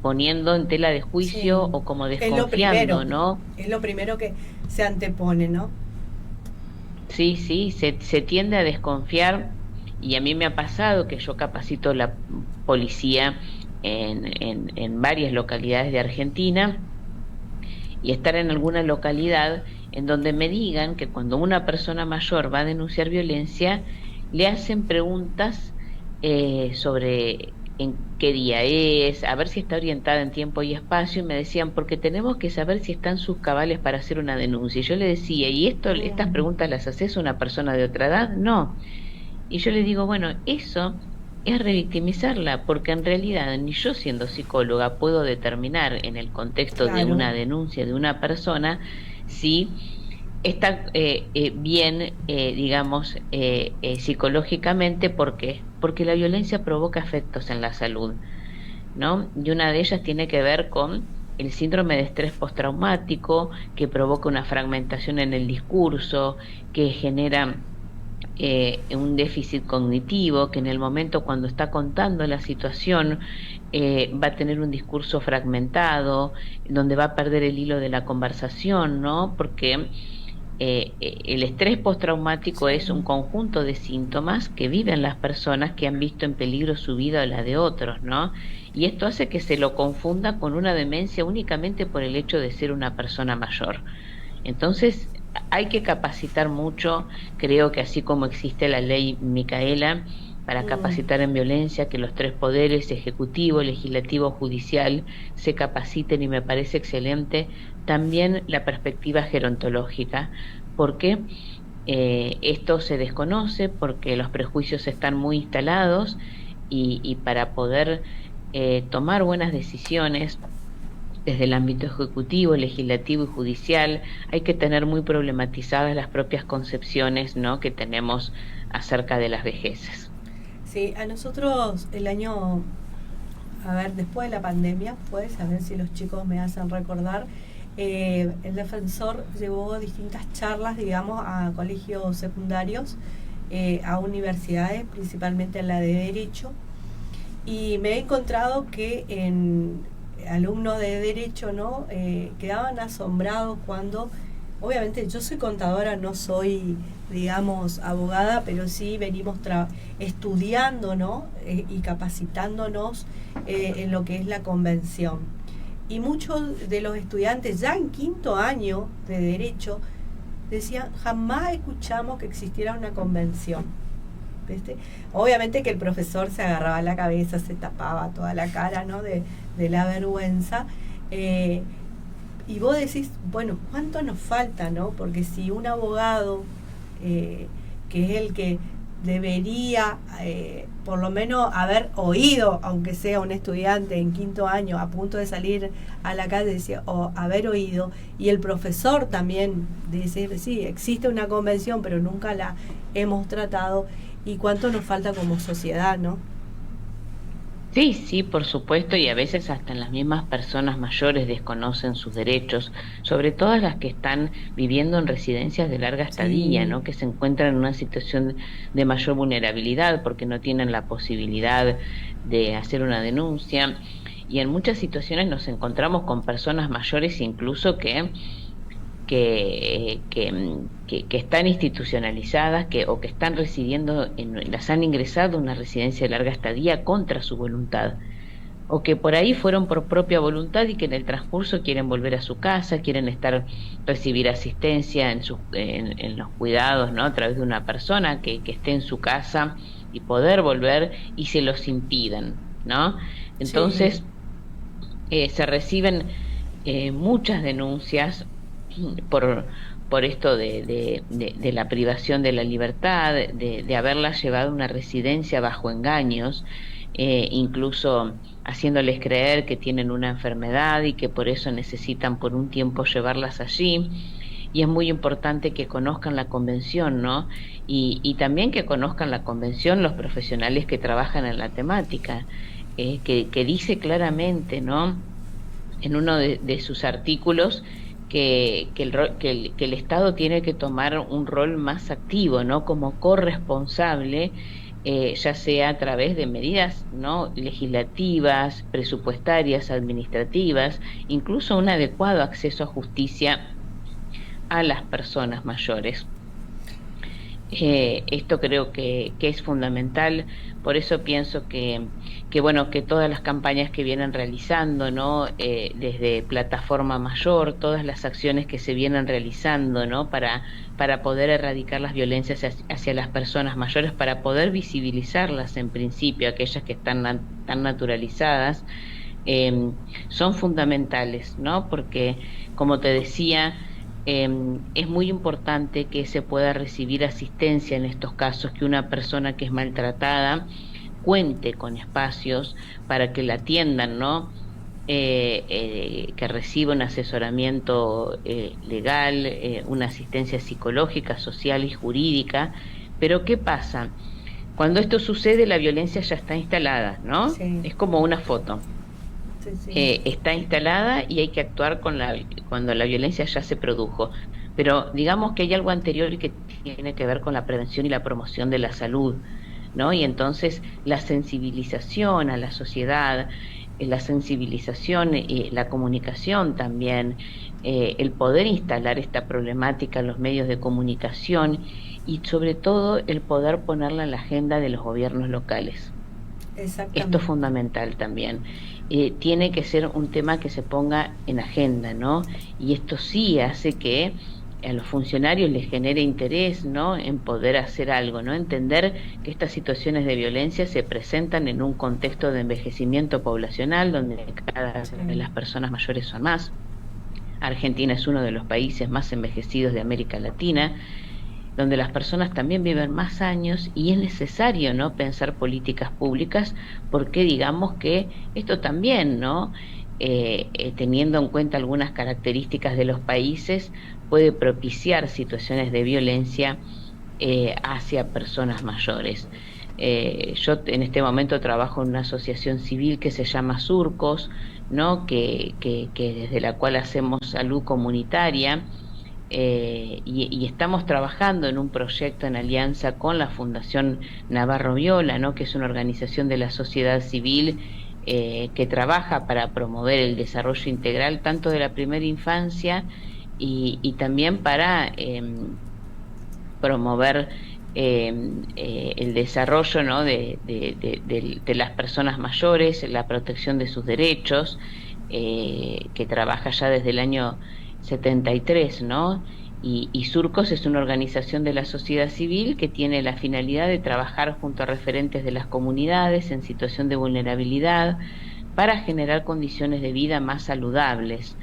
Speaker 4: poniendo en tela de juicio o como desconfiando, ¿no?
Speaker 1: Es lo primero que se antepone, ¿no?
Speaker 4: Sí, se tiende a desconfiar, y a mí me ha pasado que yo capacito la policía en varias localidades de Argentina, y estar en alguna localidad en donde me digan que cuando una persona mayor va a denunciar violencia, le hacen preguntas sobre en qué día es, a ver si está orientada en tiempo y espacio, y me decían, porque tenemos que saber si están sus cabales para hacer una denuncia. Y yo le decía, ¿y estas preguntas las haces a una persona de otra edad? No. Y yo le digo, bueno, eso es revictimizarla, porque en realidad ni yo, siendo psicóloga, puedo determinar en el contexto de una denuncia de una persona si está bien, digamos, psicológicamente. ¿Por qué? Porque la violencia provoca efectos en la salud, ¿no? Y una de ellas tiene que ver con el síndrome de estrés postraumático, que provoca una fragmentación en el discurso, que genera un déficit cognitivo, que en el momento cuando está contando la situación va a tener un discurso fragmentado, donde va a perder el hilo de la conversación, ¿no? Porque el estrés postraumático es un conjunto de síntomas que viven las personas que han visto en peligro su vida o la de otros, ¿no? Y esto hace que se lo confunda con una demencia únicamente por el hecho de ser una persona mayor. Entonces, hay que capacitar mucho. Creo que así como existe la ley Micaela para capacitar en violencia, que los tres poderes, ejecutivo, legislativo, judicial, se capaciten, y me parece excelente también la perspectiva gerontológica, porque esto se desconoce, porque los prejuicios están muy instalados, y para poder tomar buenas decisiones desde el ámbito ejecutivo, legislativo y judicial, hay que tener muy problematizadas las propias concepciones, ¿no?, que tenemos acerca de las vejeces.
Speaker 1: Sí, a nosotros el año, después de la pandemia, pues, a ver si los chicos me hacen recordar, el defensor llevó distintas charlas, digamos, a colegios secundarios, a universidades, principalmente en la de Derecho, y me he encontrado que en alumnos de Derecho, ¿no?, quedaban asombrados cuando, obviamente yo soy contadora, no soy, digamos, abogada, pero sí venimos estudiando, ¿no?, y capacitándonos en lo que es la convención. Y muchos de los estudiantes ya en quinto año de Derecho decían, jamás escuchamos que existiera una convención. ¿Viste? Obviamente que el profesor se agarraba la cabeza, se tapaba toda la cara, ¿no?, de la vergüenza, y vos decís, bueno, ¿cuánto nos falta, no? Porque si un abogado, que es el que debería por lo menos haber oído, aunque sea un estudiante en quinto año a punto de salir a la calle, o haber oído, y el profesor también dice, sí, existe una convención, pero nunca la hemos tratado, y cuánto nos falta como sociedad, ¿no?
Speaker 4: Sí, por supuesto, y a veces hasta en las mismas personas mayores desconocen sus derechos, sobre todo las que están viviendo en residencias de larga estadía, ¿no?, que se encuentran en una situación de mayor vulnerabilidad porque no tienen la posibilidad de hacer una denuncia, y en muchas situaciones nos encontramos con personas mayores incluso que están institucionalizadas, o que están residiendo, las han ingresado a una residencia de larga estadía contra su voluntad, o que por ahí fueron por propia voluntad y que en el transcurso quieren volver a su casa, quieren recibir asistencia en los cuidados, ¿no?, a través de una persona que esté en su casa y poder volver, y se los impidan, ¿no? Entonces, se reciben muchas denuncias por, por esto de la privación de la libertad, de haberla llevado a una residencia bajo engaños, incluso haciéndoles creer que tienen una enfermedad y que por eso necesitan por un tiempo llevarlas allí. Y es muy importante que conozcan la convención, ¿no? Y también que conozcan la convención los profesionales que trabajan en la temática, que dice claramente, ¿no? En uno de sus artículos que el Estado tiene que tomar un rol más activo, ¿no? Como corresponsable, ya sea a través de medidas, ¿no? Legislativas, presupuestarias, administrativas, incluso un adecuado acceso a justicia a las personas mayores. Esto creo que es fundamental, por eso pienso que bueno, que todas las campañas que vienen realizando, ¿no? Desde Plataforma Mayor, todas las acciones que se vienen realizando, ¿no? Para poder erradicar las violencias hacia las personas mayores, para poder visibilizarlas en principio, aquellas que están tan naturalizadas, son fundamentales, ¿no? Porque, como te decía, es muy importante que se pueda recibir asistencia en estos casos, que una persona que es maltratada cuente con espacios para que la atiendan, ¿no? Que reciba un asesoramiento legal, una asistencia psicológica, social y jurídica. Pero ¿qué pasa? Cuando esto sucede, la violencia ya está instalada, ¿no?
Speaker 1: Sí.
Speaker 4: Es como una foto.
Speaker 1: Sí, sí.
Speaker 4: Está instalada y hay que actuar cuando la violencia ya se produjo. Pero digamos que hay algo anterior que tiene que ver con la prevención y la promoción de la salud, ¿no? Y entonces la sensibilización a la sociedad, la sensibilización, la comunicación también, el poder instalar esta problemática en los medios de comunicación y sobre todo el poder ponerla en la agenda de los gobiernos locales.
Speaker 1: Exactamente.
Speaker 4: Esto es fundamental también. Tiene que ser un tema que se ponga en agenda, ¿no? Y esto sí hace que a los funcionarios les genere interés, ¿no? En poder hacer algo, ¿no? Entender que estas situaciones de violencia se presentan en un contexto de envejecimiento poblacional donde cada vez las personas mayores son más. Argentina es uno de los países más envejecidos de América Latina, donde las personas también viven más años y es necesario, ¿no? Pensar políticas públicas, porque digamos que esto también, ¿no? Teniendo en cuenta algunas características de los países, puede propiciar situaciones de violencia hacia personas mayores. Yo en este momento trabajo en una asociación civil que se llama Surcos, ¿no? Que desde la cual hacemos salud comunitaria. Y estamos trabajando en un proyecto en alianza con la Fundación Navarro Viola, ¿no? Que es una organización de la sociedad civil que trabaja para promover el desarrollo integral tanto de la primera infancia y también para promover el desarrollo, ¿no? de las personas mayores, la protección de sus derechos, que trabaja ya desde el año 73, ¿no? Y Surcos es una organización de la sociedad civil que tiene la finalidad de trabajar junto a referentes de las comunidades en situación de vulnerabilidad para generar condiciones de vida más saludables.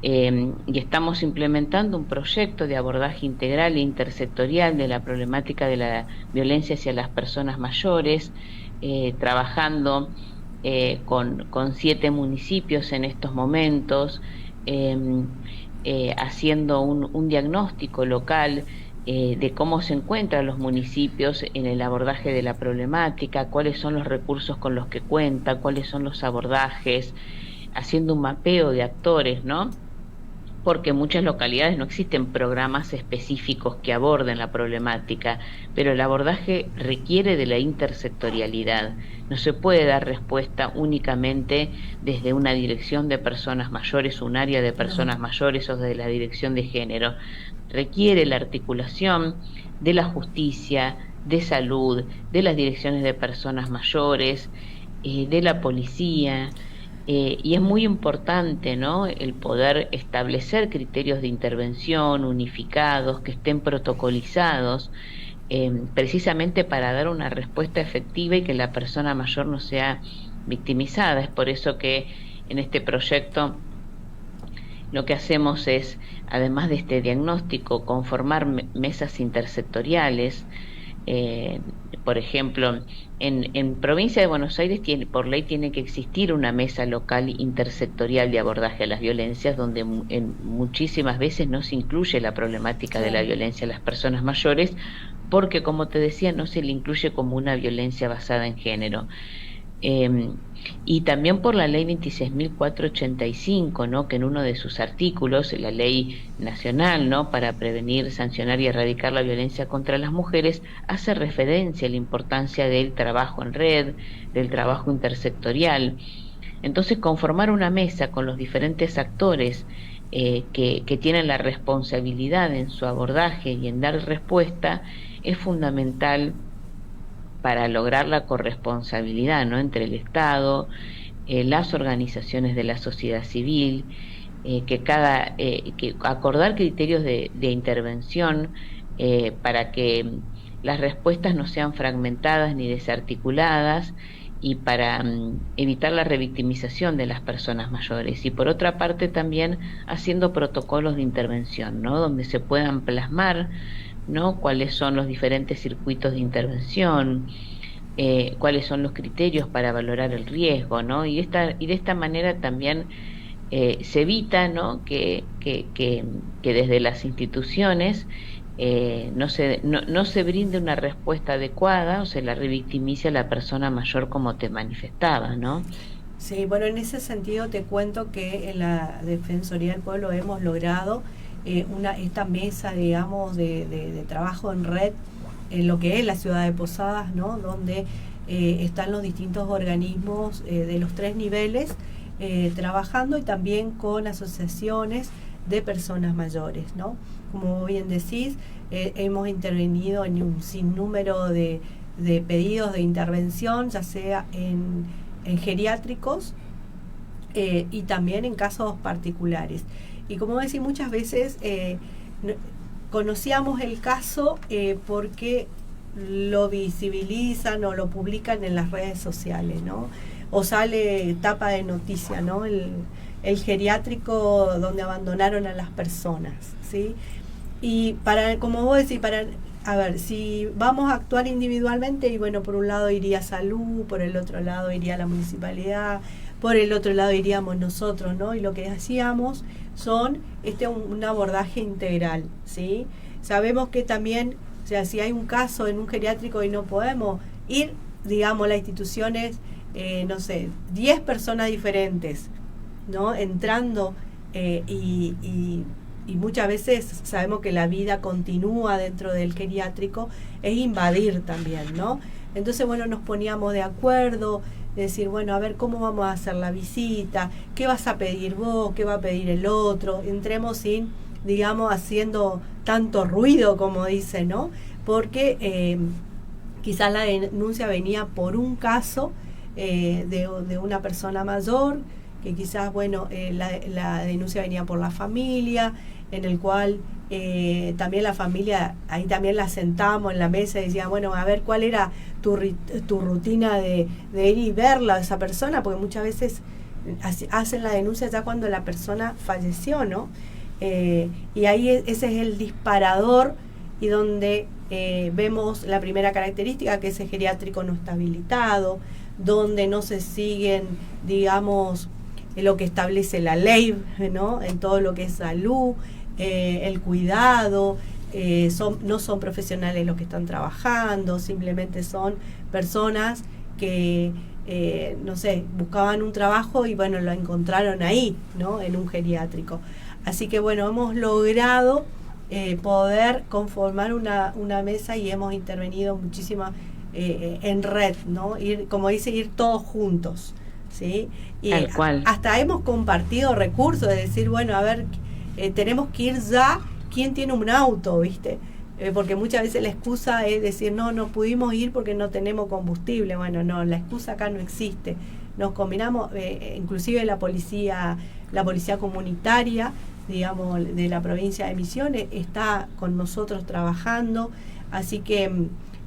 Speaker 4: Y estamos implementando un proyecto de abordaje integral e intersectorial de la problemática de la violencia hacia las personas mayores, trabajando con 7 municipios en estos momentos, haciendo un diagnóstico local de cómo se encuentran los municipios en el abordaje de la problemática, cuáles son los recursos con los que cuenta, cuáles son los abordajes, haciendo un mapeo de actores, ¿no? Porque en muchas localidades no existen programas específicos que aborden la problemática, pero el abordaje requiere de la intersectorialidad. No se puede dar respuesta únicamente desde una dirección de personas mayores, un área de personas mayores o desde la dirección de género. Requiere la articulación de la justicia, de salud, de las direcciones de personas mayores, de la policía. Y es muy importante, ¿no? El poder establecer criterios de intervención unificados, que estén protocolizados, precisamente para dar una respuesta efectiva y que la persona mayor no sea victimizada. Es por eso que en este proyecto lo que hacemos es, además de este diagnóstico, conformar mesas intersectoriales. Por ejemplo, en provincia de Buenos Aires por ley tiene que existir una mesa local intersectorial de abordaje a las violencias, donde muchísimas veces no se incluye la problemática de la violencia a las personas mayores, porque, como te decía, no se le incluye como una violencia basada en género. Y también por la ley 26.485, ¿no? Que en uno de sus artículos, la ley nacional, ¿no? Para prevenir, sancionar y erradicar la violencia contra las mujeres, hace referencia a la importancia del trabajo en red, del trabajo intersectorial. Entonces, conformar una mesa con los diferentes actores que tienen la responsabilidad en su abordaje y en dar respuesta es fundamental para lograr la corresponsabilidad, ¿no? Entre el Estado, las organizaciones de la sociedad civil, que acordar criterios de intervención para que las respuestas no sean fragmentadas ni desarticuladas, y para evitar la revictimización de las personas mayores. Y por otra parte también haciendo protocolos de intervención, ¿no? Donde se puedan plasmar, ¿no? Cuáles son los diferentes circuitos de intervención, cuáles son los criterios para valorar el riesgo, ¿no? Y de esta manera también se evita, ¿no? que desde las instituciones no se brinde una respuesta adecuada o se la revictimice a la persona mayor, como te manifestaba, ¿no?
Speaker 1: Sí, bueno, en ese sentido te cuento que en la Defensoría del Pueblo hemos logrado esta mesa, digamos, de trabajo en red en lo que es la ciudad de Posadas, ¿no? Donde están los distintos organismos de los 3 niveles trabajando, y también con asociaciones de personas mayores, ¿no? Como bien decís, hemos intervenido en un sinnúmero de pedidos de intervención, ya sea en geriátricos y también en casos particulares. Y como decía, muchas veces conocíamos el caso porque lo visibilizan o lo publican en las redes sociales, ¿no? O sale tapa de noticia, ¿no? El geriátrico donde abandonaron a las personas, ¿sí? Y como vos decís, a ver, si vamos a actuar individualmente, y bueno, por un lado iría salud, por el otro lado iría la municipalidad, por el otro lado iríamos nosotros, ¿no? Y lo que hacíamos son un abordaje integral, ¿sí? Sabemos que también, o sea, si hay un caso en un geriátrico y no podemos ir, digamos, las instituciones, no sé, 10 personas diferentes, ¿no? Entrando y muchas veces sabemos que la vida continúa dentro del geriátrico, es invadir también, ¿no? Entonces, bueno, nos poníamos de acuerdo, de decir, bueno, a ver, ¿cómo vamos a hacer la visita? ¿Qué vas a pedir vos? ¿Qué va a pedir el otro? Entremos sin, digamos, haciendo tanto ruido, como dice, ¿no? Porque quizás la denuncia venía por un caso de una persona mayor, que quizás, bueno, la denuncia venía por la familia, en el cual también la familia, ahí también la sentamos en la mesa y decía, bueno, a ver, ¿cuál era tu rutina de ir y verla a esa persona? Porque muchas veces hacen la denuncia ya cuando la persona falleció, ¿no? Y ahí ese es el disparador, y donde vemos la primera característica, que ese geriátrico no está habilitado, donde no se siguen, digamos, lo que establece la ley, ¿no? En todo lo que es salud, el cuidado, no son profesionales los que están trabajando, simplemente son personas que, no sé, buscaban un trabajo y bueno, lo encontraron ahí, ¿no? En un geriátrico. Así que bueno, hemos logrado poder conformar una mesa, y hemos intervenido muchísimo en red, ¿no? Como dice, ir todos juntos, ¿sí? Y
Speaker 4: tal cual.
Speaker 1: Hasta hemos compartido recursos, de decir, bueno, a ver, tenemos que ir ya, ¿quién tiene un auto, viste? Porque muchas veces la excusa es decir, no pudimos ir porque no tenemos combustible. Bueno, no, la excusa acá no existe. Nos combinamos, inclusive la policía comunitaria, digamos, de la provincia de Misiones, está con nosotros trabajando, así que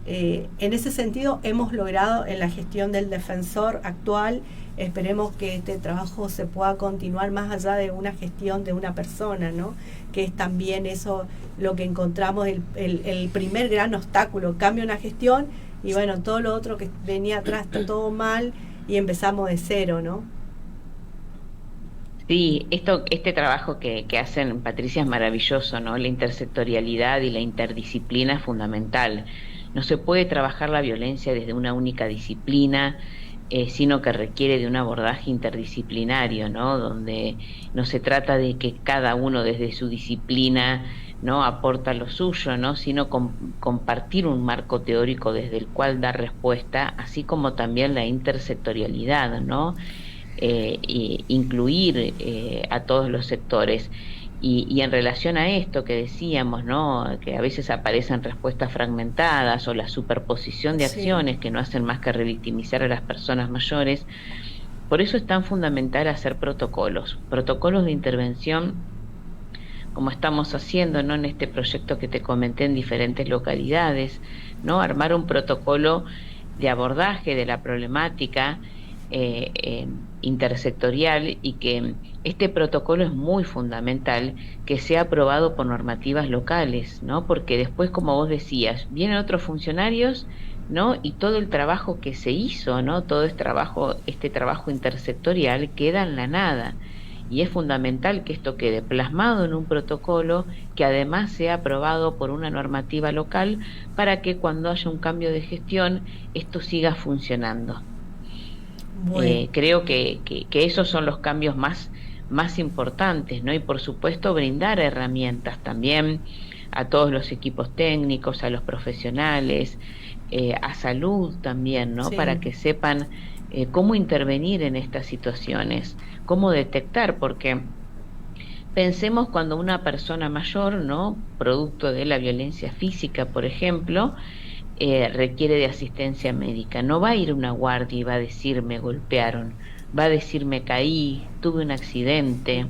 Speaker 1: En ese sentido hemos logrado en la gestión del defensor actual. Esperemos que este trabajo se pueda continuar más allá de una gestión de una persona, ¿no? Que es también eso lo que encontramos, el primer gran obstáculo. Cambia una gestión y bueno, todo lo otro que venía atrás está todo mal y empezamos de cero, ¿no?
Speaker 4: Sí, este trabajo que hacen, Patricia, es maravilloso, ¿no? La intersectorialidad y la interdisciplina es fundamental. No se puede trabajar la violencia desde una única disciplina, sino que requiere de un abordaje interdisciplinario, ¿no? Donde no se trata de que cada uno desde su disciplina, ¿no?, aporta lo suyo, ¿no?, sino compartir un marco teórico desde el cual dar respuesta, así como también la intersectorialidad, ¿no? Incluir a todos los sectores. Y en relación a esto que decíamos, ¿no?, que a veces aparecen respuestas fragmentadas o la superposición de acciones que no hacen más que revictimizar a las personas mayores, por eso es tan fundamental hacer protocolos de intervención, como estamos haciendo, ¿no?, en este proyecto que te comenté en diferentes localidades, ¿no?, armar un protocolo de abordaje de la problemática intersectorial, y que este protocolo es muy fundamental que sea aprobado por normativas locales, ¿no? Porque después, como vos decías, vienen otros funcionarios, ¿no?, y todo el trabajo que se hizo, ¿no?, todo este trabajo intersectorial queda en la nada. Y es fundamental que esto quede plasmado en un protocolo que además sea aprobado por una normativa local, para que cuando haya un cambio de gestión esto siga funcionando. Bueno. Creo que esos son los cambios más importantes, ¿no? Y por supuesto brindar herramientas también a todos los equipos técnicos, a los profesionales, a salud también, ¿no? Sí. Para que sepan cómo intervenir en estas situaciones, cómo detectar, porque pensemos cuando una persona mayor, ¿no?, producto de la violencia física, por ejemplo, requiere de asistencia médica. No va a ir a una guardia y va a decir me golpearon, va a decir me caí, tuve un accidente,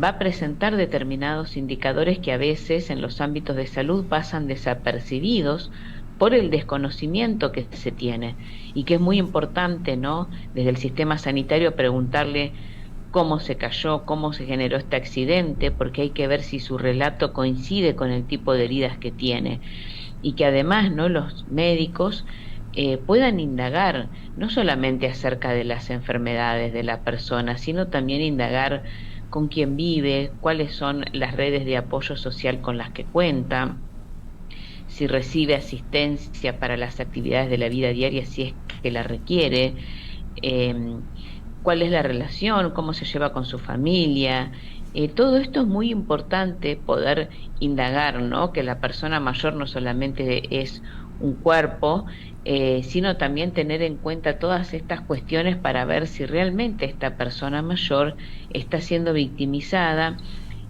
Speaker 4: va a presentar determinados indicadores que a veces en los ámbitos de salud pasan desapercibidos por el desconocimiento que se tiene, y que es muy importante, ¿no?, desde el sistema sanitario preguntarle cómo se cayó, cómo se generó este accidente, porque hay que ver si su relato coincide con el tipo de heridas que tiene. Y que además, ¿no?, los médicos puedan indagar no solamente acerca de las enfermedades de la persona, sino también indagar con quién vive, cuáles son las redes de apoyo social con las que cuenta, si recibe asistencia para las actividades de la vida diaria si es que la requiere, cuál es la relación, cómo se lleva con su familia. Todo esto es muy importante poder indagar, ¿no?, que la persona mayor no solamente es un cuerpo, sino también tener en cuenta todas estas cuestiones para ver si realmente esta persona mayor está siendo victimizada,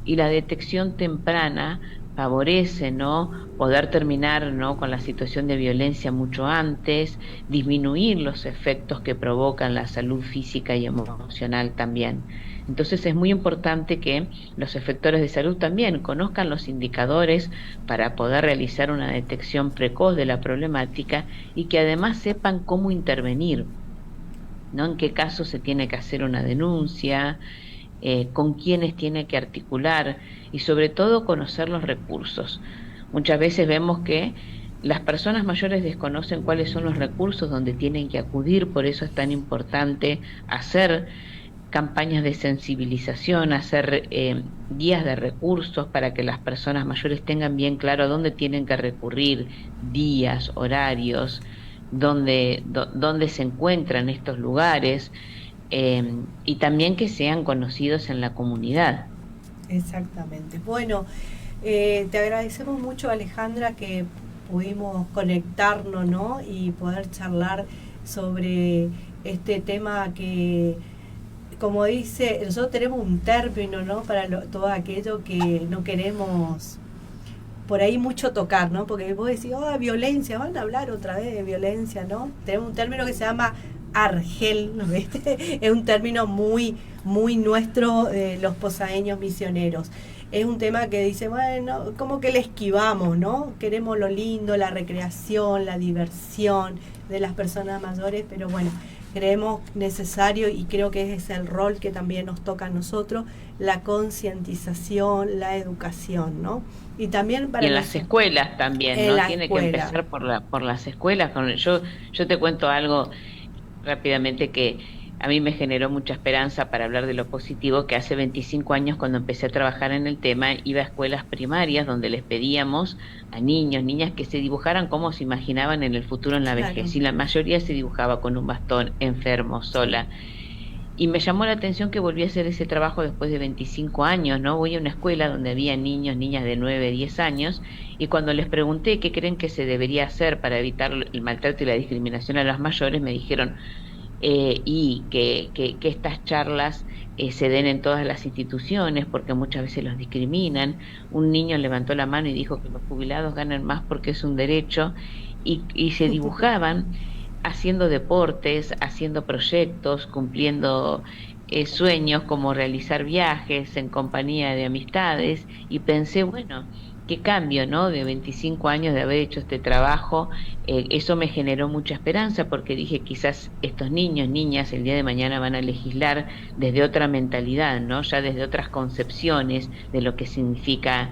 Speaker 4: y la detección temprana favorece, ¿no?, poder terminar, ¿no?, con la situación de violencia mucho antes, disminuir los efectos que provocan la salud física y emocional también. Entonces es muy importante que los efectores de salud también conozcan los indicadores para poder realizar una detección precoz de la problemática, y que además sepan cómo intervenir, ¿no?, en qué caso se tiene que hacer una denuncia, con quiénes tiene que articular, y sobre todo conocer los recursos. Muchas veces vemos que las personas mayores desconocen cuáles son los recursos donde tienen que acudir, por eso es tan importante hacer campañas de sensibilización, hacer guías de recursos para que las personas mayores tengan bien claro a dónde tienen que recurrir, días, horarios, dónde se encuentran estos lugares, y también que sean conocidos en la comunidad.
Speaker 1: Exactamente. Bueno, te agradecemos mucho, Alejandra, que pudimos conectarnos, ¿no?, y poder charlar sobre este tema que, como dice, nosotros tenemos un término, ¿no?, para todo aquello que no queremos por ahí mucho tocar, ¿no? Porque vos decís, violencia, van a hablar otra vez de violencia, ¿no? Tenemos un término que se llama argel, ¿no? ¿Viste? Es un término muy, muy nuestro de los posadeños misioneros. Es un tema que dice, bueno, como que le esquivamos, ¿no? Queremos lo lindo, la recreación, la diversión de las personas mayores, pero bueno, creemos necesario y creo que ese es el rol que también nos toca a nosotros, la concientización, la educación, ¿no? Y también para
Speaker 4: y en las escuelas también, ¿no? Tiene que empezar por las escuelas. Yo te cuento algo rápidamente que a mí me generó mucha esperanza para hablar de lo positivo, que hace 25 años cuando empecé a trabajar en el tema, iba a escuelas primarias donde les pedíamos a niños, niñas que se dibujaran cómo se imaginaban en el futuro en la vejez, y la mayoría se dibujaba con un bastón, enfermo, sola. Y me llamó la atención que volví a hacer ese trabajo después de 25 años, ¿no? Voy a una escuela donde había niños, niñas de 9, 10 años, y cuando les pregunté qué creen que se debería hacer para evitar el maltrato y la discriminación a los mayores, me dijeron y que estas charlas se den en todas las instituciones porque muchas veces los discriminan. Un niño levantó la mano y dijo que los jubilados ganan más porque es un derecho, y se dibujaban haciendo deportes, haciendo proyectos, cumpliendo sueños como realizar viajes en compañía de amistades, y pensé, bueno, qué cambio, ¿no? De 25 años de haber hecho este trabajo, eso me generó mucha esperanza porque dije, quizás estos niños, niñas, el día de mañana van a legislar desde otra mentalidad, ¿no? Ya desde otras concepciones de lo que significa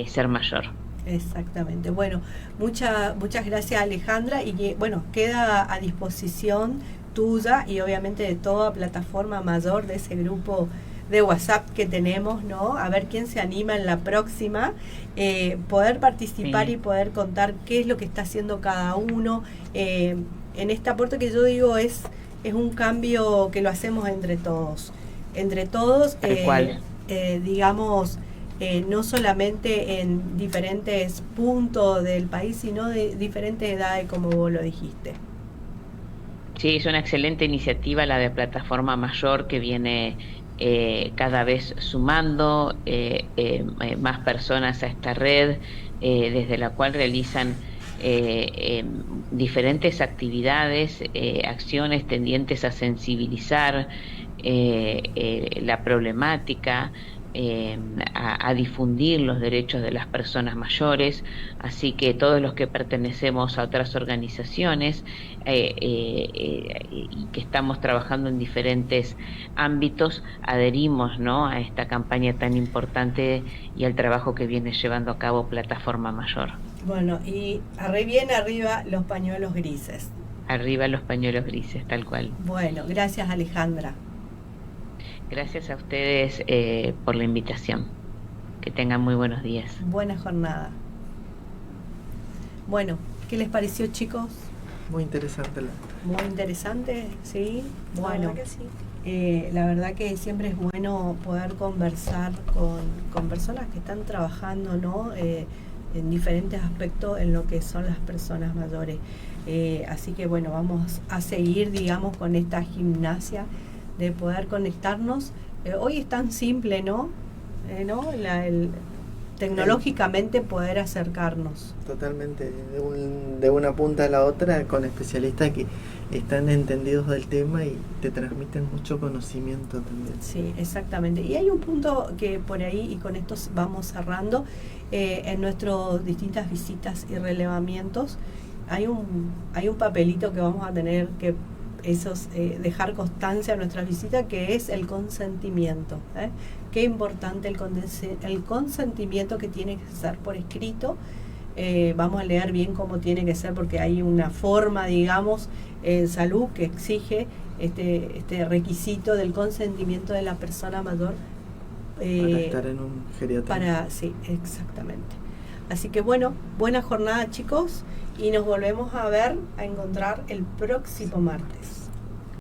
Speaker 4: ser mayor.
Speaker 1: Exactamente. Bueno, muchas gracias, Alejandra, y bueno, queda a disposición tuya y obviamente de toda Plataforma Mayor, de ese grupo de WhatsApp que tenemos, ¿no? A ver quién se anima en la próxima, poder participar y poder contar qué es lo que está haciendo cada uno en este aporte que yo digo es un cambio que lo hacemos entre todos, digamos, no solamente en diferentes puntos del país, sino de diferentes edades, como vos lo dijiste.
Speaker 4: Sí, es una excelente iniciativa la de Plataforma Mayor, que viene cada vez sumando más personas a esta red, desde la cual realizan diferentes actividades, acciones tendientes a sensibilizar la problemática, a difundir los derechos de las personas mayores. Así que todos los que pertenecemos a otras organizaciones y que estamos trabajando en diferentes ámbitos, adherimos, ¿no?, a esta campaña tan importante y al trabajo que viene llevando a cabo Plataforma Mayor.
Speaker 1: Bueno, y bien arriba los pañuelos grises.
Speaker 4: Arriba los pañuelos grises, tal cual.
Speaker 1: Bueno, gracias, Alejandra.
Speaker 4: Gracias a ustedes por la invitación. Que tengan muy buenos días.
Speaker 1: Buena jornada. Bueno, ¿qué les pareció, chicos?
Speaker 2: Muy interesante.
Speaker 1: Muy interesante, ¿sí? Bueno,
Speaker 3: la verdad que sí.
Speaker 1: La verdad que siempre es bueno poder conversar con personas que están trabajando, ¿no? En diferentes aspectos en lo que son las personas mayores. Así que bueno, vamos a seguir, digamos, con esta gimnasia de poder conectarnos. Hoy es tan simple, ¿no? Tecnológicamente poder acercarnos.
Speaker 2: Totalmente, de una punta a la otra, con especialistas que están entendidos del tema y te transmiten mucho conocimiento también.
Speaker 1: Sí, exactamente. Y hay un punto que por ahí, y con esto vamos cerrando, en nuestras distintas visitas y relevamientos, hay un papelito que vamos a tener que dejar constancia a nuestras visitas, que es el consentimiento. Qué importante el consentimiento, que tiene que ser por escrito. Vamos a leer bien cómo tiene que ser, porque hay una forma, digamos, en salud que exige este requisito del consentimiento de la persona mayor
Speaker 2: para estar en un geriátrico.
Speaker 1: Sí, exactamente. Así que bueno, buena jornada, chicos, y nos volvemos a encontrar el próximo martes.